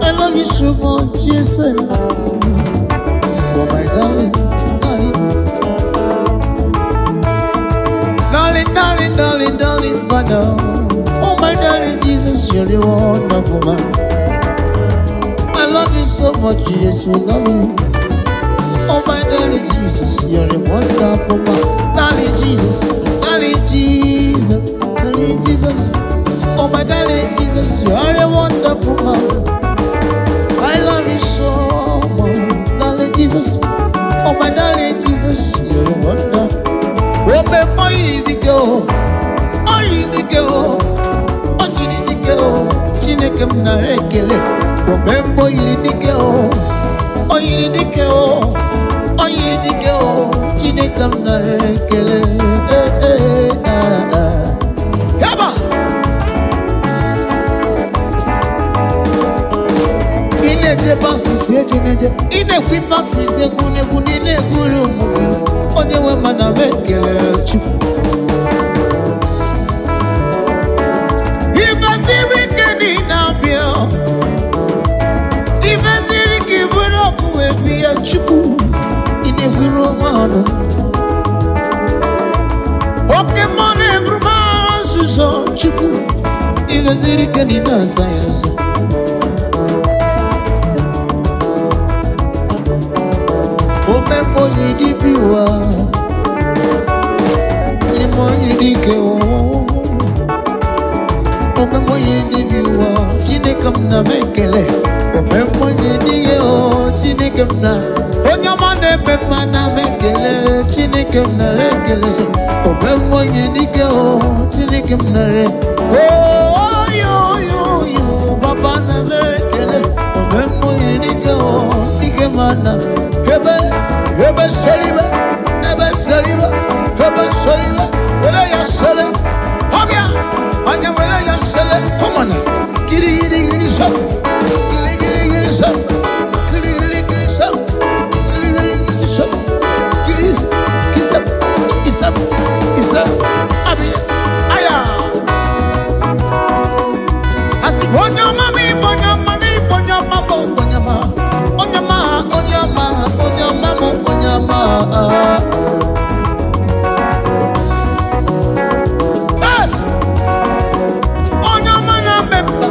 I love you so much yes I love you oh my darling Father oh my darling Jesus you're a wonderful man I love you so much yes we love you oh my darling Jesus you're a wonderful man darling Jesus oh my darling Jesus you're a wonderful man I love you so much darling Jesus oh my darling Jesus you're a wonderful Chineke m nara ekele omembo yiri dike o yiri dike o Chineke m nara ekele Gaba Ineje basis ejineje inekwi basis egwu n'inegwuru ụmụ onye nwe mana m ekele Chukwu Oke mone gruma suzo chiku igaziri kanina sayansa. Omembo yidibiwa Limo yidike o Omembo yidibiwa Chinekam na mekele Omembo yidike o Chinekam na Onyamane mema na mekele Chinekam na rekele Omembo yidike o Chinekam na re Oh yo yo yo Baba na mekele Omembo yidike o Nikemana Hebe Saliba, where you sell it? Hobia, on your way, you sell it. Come on, giddy, some, giddy, some, giddy, some, kiss up, Abia, Aya. I see, on your money, yes, on your man, member.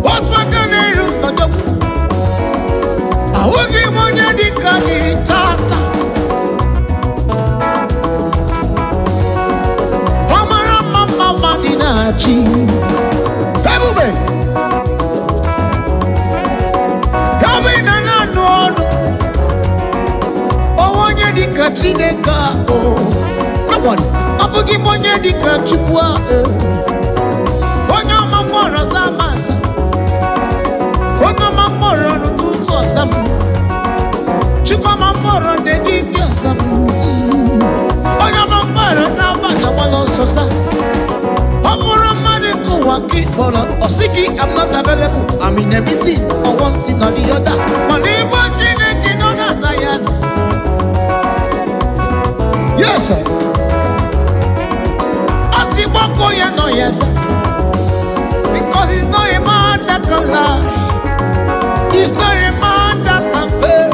What's my name? I will give money to the tata. Mama, Dinachi. Baby. Dika Chineka oh nobody abugi monye dika chukwa onyo mamora zamasa onyo mamora nututu osam chukwa mamora de give yosam onyo mamora na bana walo sosa amora mane waki bola osiki I'm not available I'm in a meeting or one thing or the other money but Chineke no na sayas. Yes, sir. I see Boko, you know, yes, sir. Because he's not a man that can lie. He's not a man that can fail.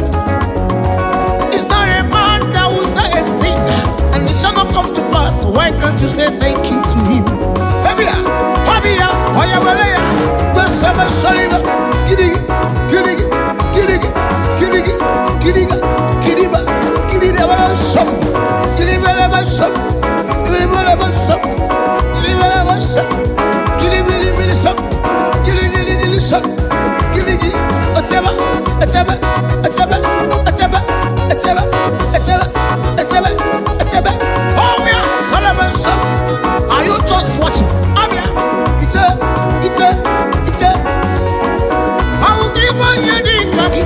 He's not a man that will say a thing and it shall not come to pass. Why can't you say thank you to him? Habia, Oyawalea, the seven Saliba, Kiriba, are you just watching? I will give one year the kaki.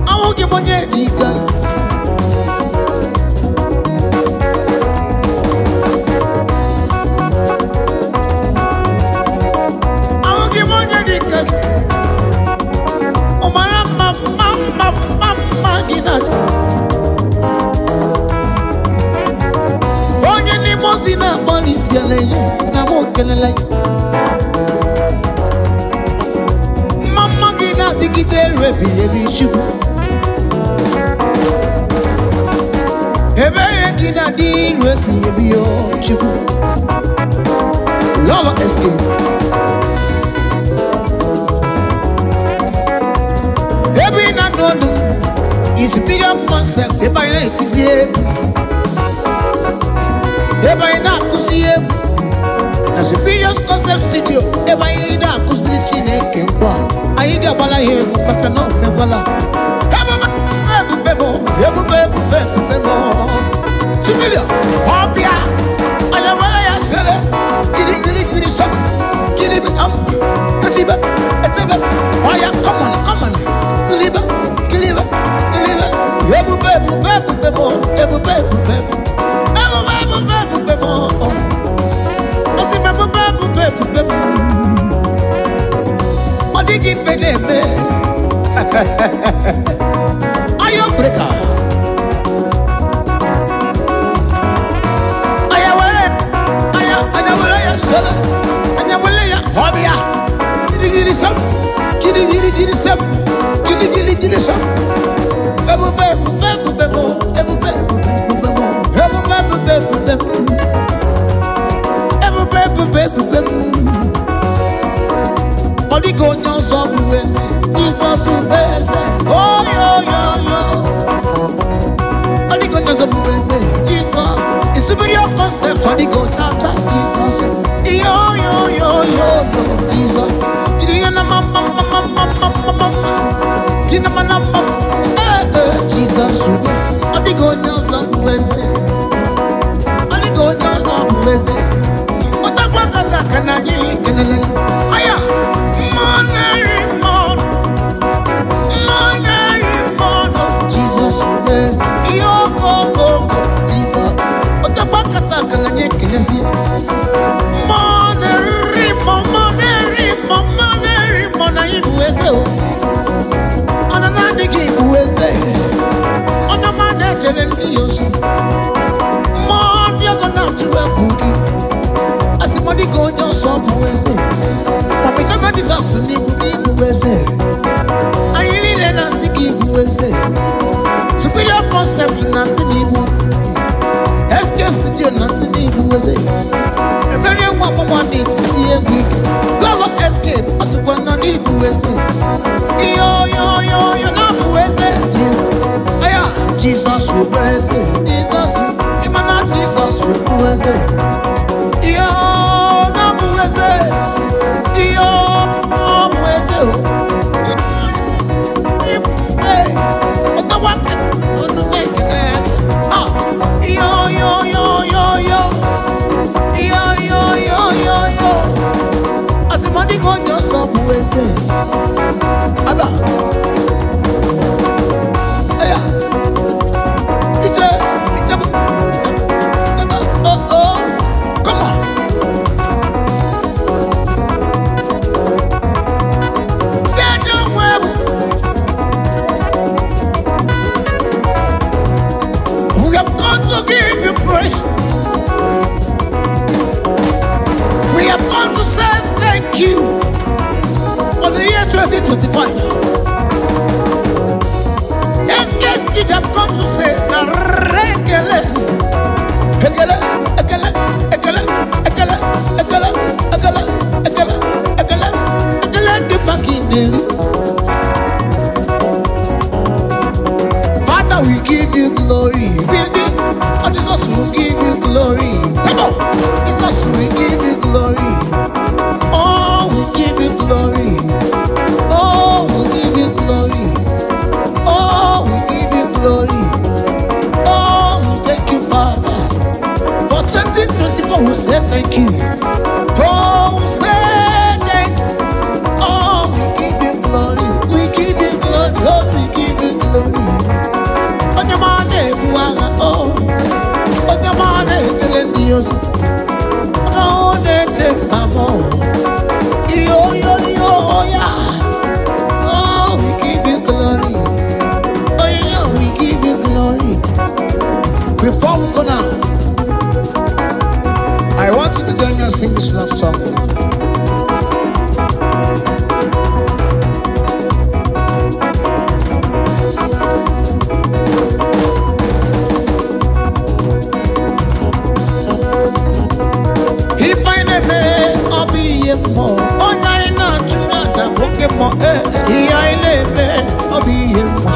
I will give one year the kaki. Mama gina tikite rebi ebi shubu Ebe gina di rebi ebi yo shubu Lolo escape Ebi na nodu is superior concept Eba ina itizie Eba ina kusiye na superior concept studio eba ina kusiri Chineke nkwa ayi ga bala heru maka no mebala bebo superior hobia aya bala ya sele gidi shop gidi am kasiba etebe oya come on kiliba Odigi peneme Ayo breaker Ayawale ya sele Ayawale ya hobia Gidi sap Gidi sap Jesus oh yo yo yo. Jesus is superior concept. Jesus yo yo yo yo Jesus. Jesus superior concept na sinibu SK studio na sinibu wese a very one need to see a week love escape asukwa na nibu wese yo yo yo yo na wese aya Jesus wese Jesus imana Jesus wese yo na wese yo wese Father, we give you glory. Oh, Jesus, we give you glory. Come on, Jesus, we give you glory. Oh, we give you glory. Oh, we give you glory. Oh, we give you glory. Oh, we thank you, Father. For 2024, we say thank you. Oh, we say thank you. Oh, we give you glory. We give you glory. Oh, we give you glory. On your money, oh, on your money, Dios. Oh, they take my more. Yo, yo, yo, yeah. Oh, we give you glory. Oh, yeah, we give you glory. Before we go now, I want you to join me and sing this love song. If I never, I'll be a more. Oh, I not to that, I'm broken more. Here I live, I'll be a more.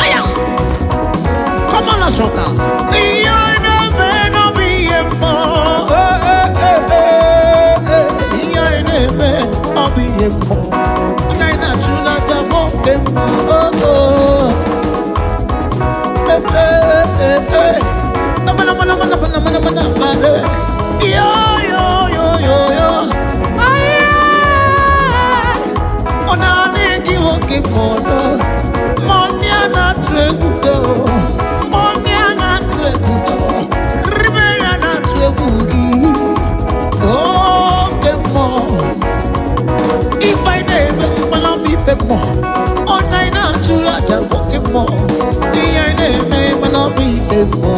Come on, let's rock now. Here I never, I'll be a more. Here I never, I'll be a more. Oh, I not to that, I'm broken more. Yo, yo, yo, yo, yo. Ona negi woke mono. Money ana twegudo. Money ana twegudo. Ribe ana twegugi. Oh, kemo. If I never, I'll be femo. Ona ina chura jaboke mo. I never, I'll be femo.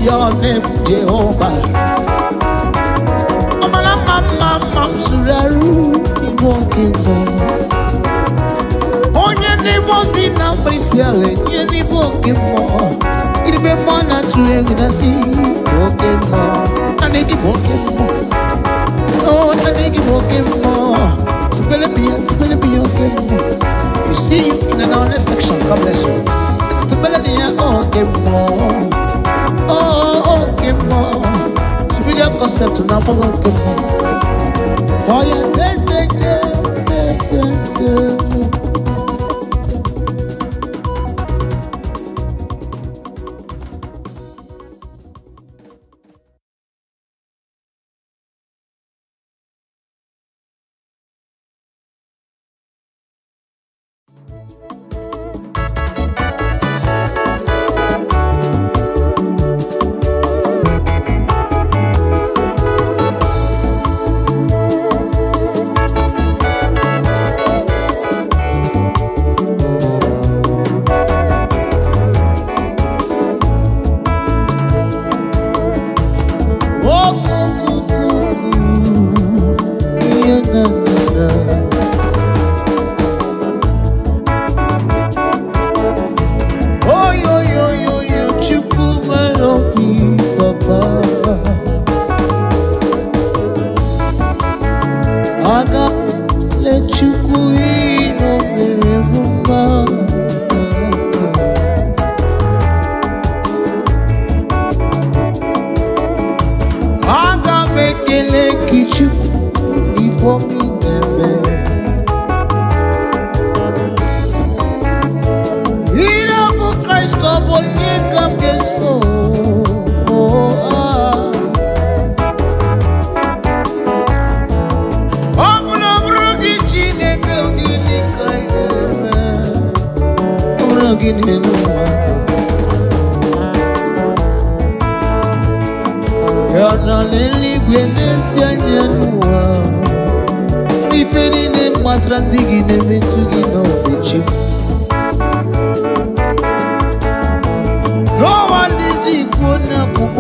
your name, Jehovah. Amala mama suraru Igbo Igbo. Onye Igbo si na mbrisiale, onye Igbo Igbo. Iribe mwana tuwe nasi Igbo. Ane Igbo Igbo. Oh, ane Igbo Igbo. Tupele biya Igbo. You see you in another section. God bless you. Tupele biya Igbo. Oh, Igbo. Video concept na follow Igbo. Oh yeah,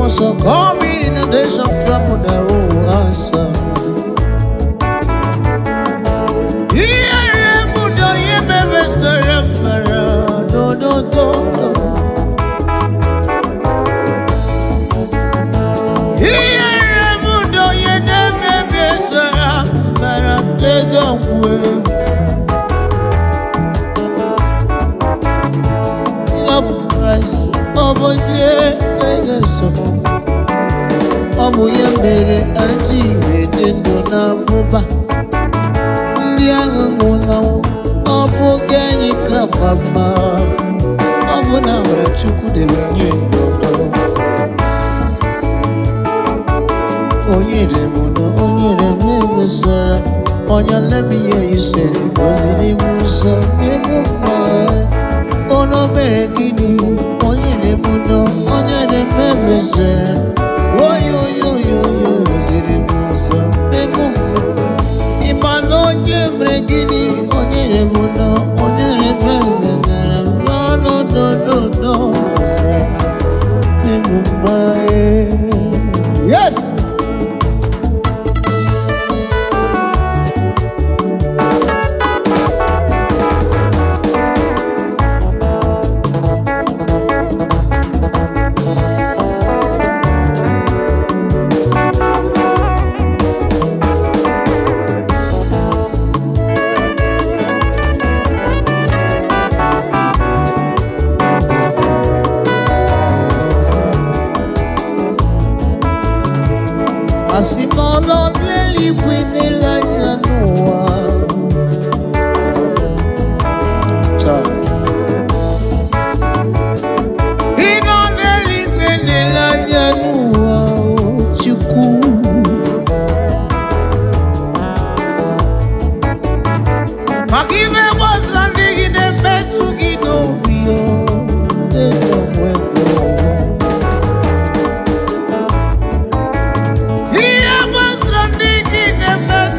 so call me in the days of trouble, there will answer. Obu ya mere aji wete ndo na buba ndi ahụ nwụla obu genyi kafama obu na nwere chukwu debe nye ndodo onyere muno onyere mmesara onya let me hear you say oziri muso emu ma ono mere gini onyere muno onyere mmesara oh yo ziri muso emu imano nyemre gini onyere muno onyere mmesara no emu ma yes. Asimono leli kwinela nyanua Ino leli kwinela nyanua Chuku Makive was landing in a bed to get over you. He was landing in a bed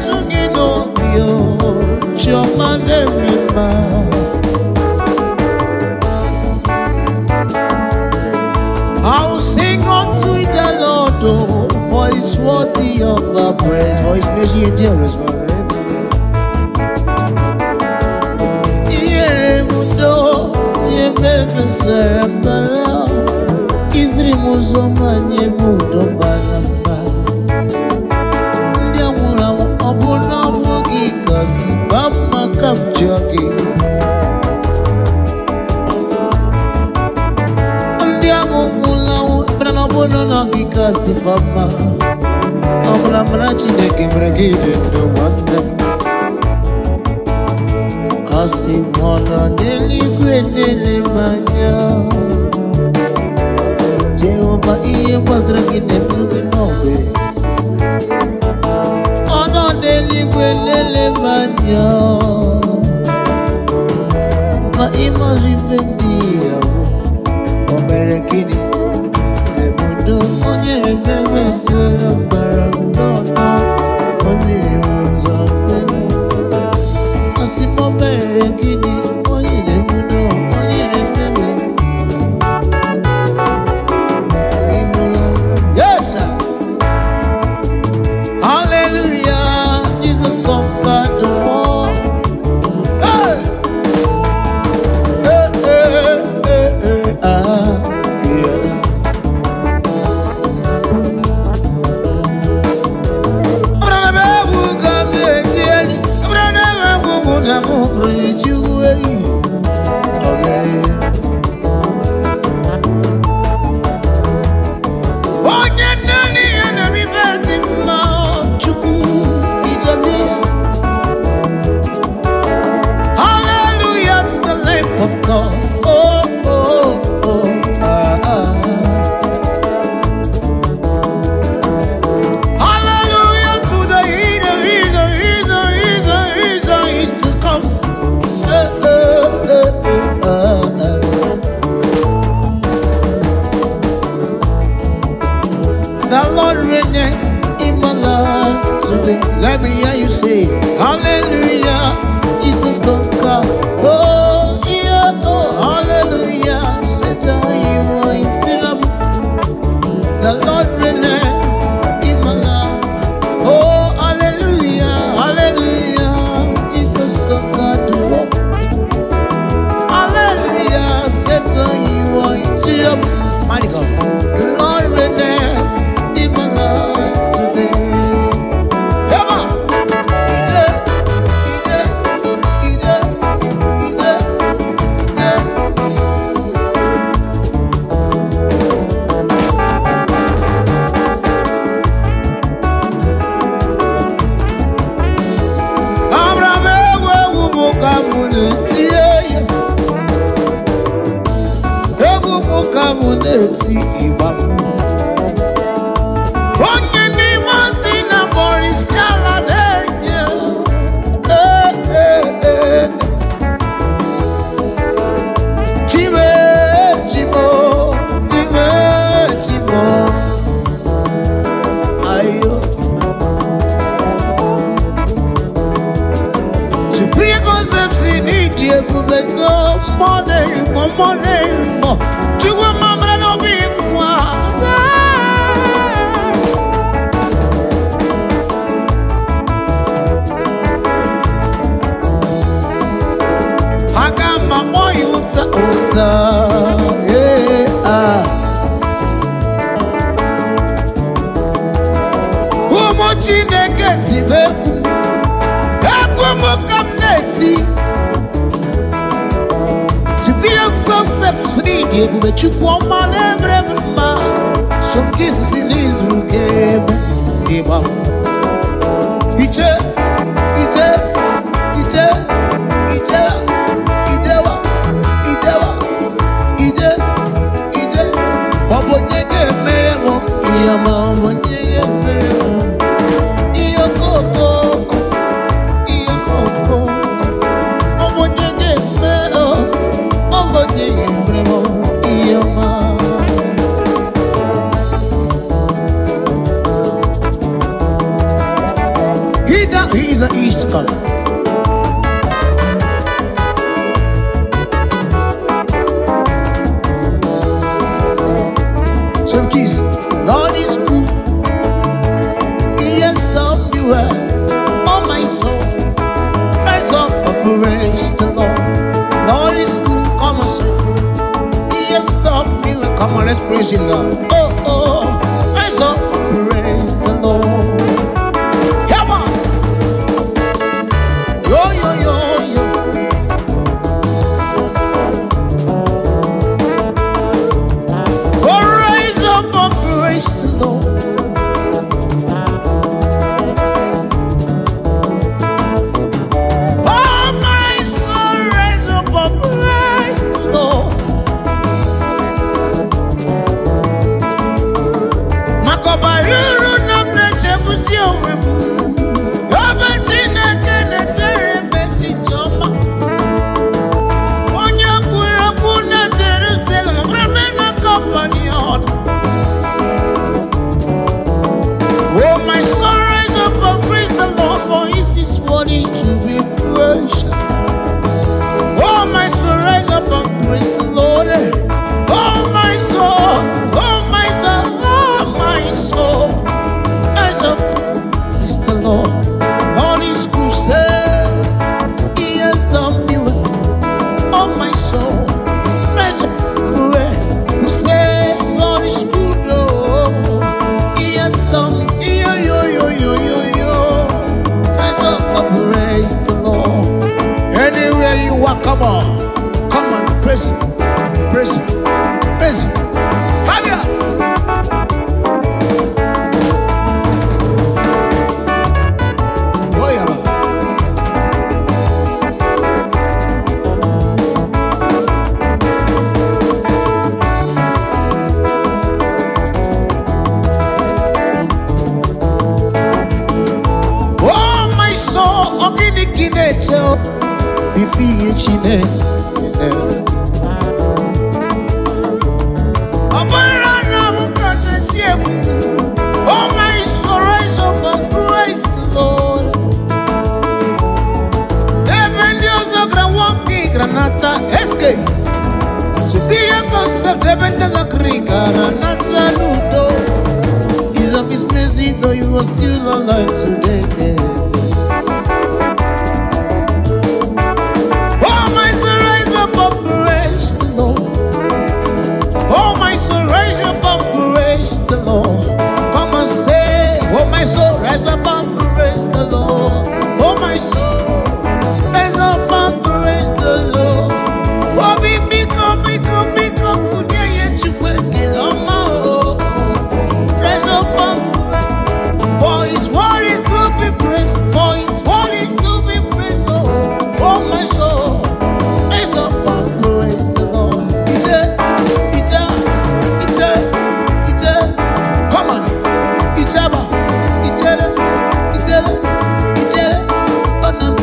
praise, for His mercy endures forever. Yeremudo, yemefesarabara, Izrimuzoma nyemudo balamba. Ndiamura obuna wogi kasi bama kapjogi. Ndiamula brana obuna nogi kasi bama. Amula mrachi neke mregide no wanda. Kasi mwana neligwe nelemanya. Jehovah iye padragi neligwe nobe. Ono neligwe nelemanya. Ma ima rifendia. Omerekini nemundo onye ebebe sura barandono. Onye ebebe asimo merekini onye nemundo onye ebebe. Yes sir. Hallelujah. Jesus conquered the world. Hey! Hey, hey, hey, hey, ah, yeah. Hallelujah to the Lamb of God. Oh, oh, oh, ah, ah. Hallelujah to the healer is to come. The Lord reigns in my life today. Let me hear you say, hallelujah, Jesus conquered. Oh, yeah, oh, hallelujah, Satan, you are in trouble. The Lord reigns in my life. Oh, hallelujah, hallelujah, Jesus conquered the world. Hallelujah, Satan, you are in trouble. Mighty God, the Lord reigns in my life today. Come on. Eti ibam onye n'ime si na borisi ala na-enye chime ayo Supreme concepts in India kubego money chiwa mamra no bingwa agamba moyo uta umo chineke tibeku ekumo kamneti Superior concepts need you but you want man every man some kisses in Israel game Eba Ije Obonyege meremo Iyama obonyege meremo Iyokoko Obonyege meremo Obonyege meremo Iyama He's an East color. So keys, Lord is good. rise up, praise the Lord. Come on. Yo, yo, yo, yo. Oh, rise up and praise the Lord. Oh, my soul, rise up and praise the Lord. Makobaru na mnechebusi owebu. Yobatina kene tere mechi choma. Onya kura kuna Jerusalem. Remena company on. Oh, my soul, rise up and praise the Lord, for He is worthy to be praised. Oh, my soul, rise up and praise the Lord. Oh, my soul, oh, my soul, oh, my soul, rise up, praise the Lord. On His crusade, He has done me well. Oh, my soul, rise up, praise crusade. On His good, oh, He has done me. Yo, yo, yo, yo, yo, yo. Rise up and praise the Lord. Anywhere you are, come on, praise Him, praise Him, praise Him. Come here. Oh, yeah. Oh, my soul, ogini kineche o, bifiye chine. Abarana mukate tiegu. Oh, my soul, rise up and praise the Lord. Even Dios agra waki granata eske. Subia concept even de la crica granata ludo. Is of His mercy though you are still alive today. Oh, my soul, rise up and praise the Lord. Oh, my soul, rise up and praise the Lord. Come and say, oh, my soul, rise up and praise the Lord. Oh, my soul, rise up and praise the Lord. Oh, biko, kunye yechukwe kiloma. Rise up and praise, for His word is to be praised. For His word is to be praised. Oh, my soul, rise up and praise the Lord. Come on. Ijaba. Ijele. Onam.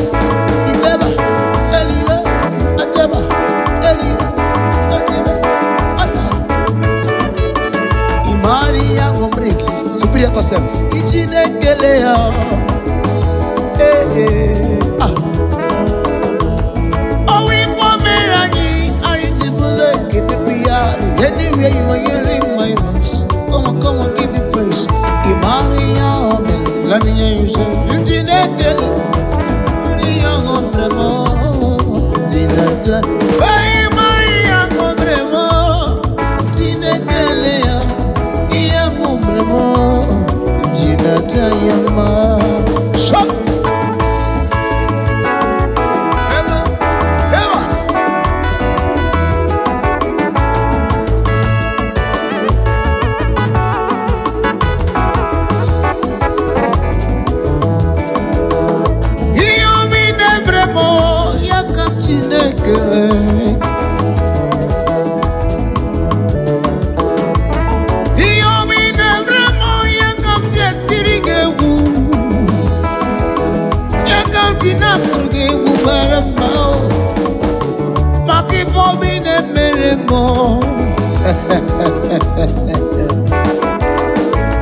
Ijeba. Eliwe. Ateba. Eliwe. Ateba. Ata. Imari ya ngombreki. Superior concepts. Ijine kelea. Ah. Oh, we want merani. I divule ketepia. Anywhere you are hearing my voice. Come on, give it praise. Imari ya obe. Let me hear you say. Ijine kele. Imari ya ngombremo. Zinata. Imari ya ngombremo. Ijine kele ya. Iya ngombremo. Ijinata ya ma. Shop.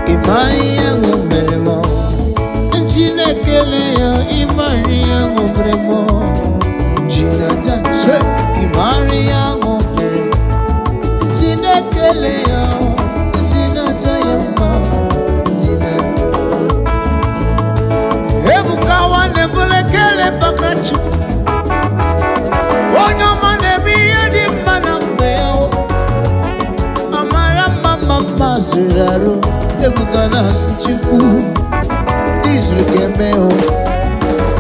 Imari ya ngomeremo. Njinekele ya imari ya ngomeremo. Jinaja se imari ya ngomeremo. Njinekele ya jinaja ya ma. Jinaja. Ebukawa nebulekele bakachu.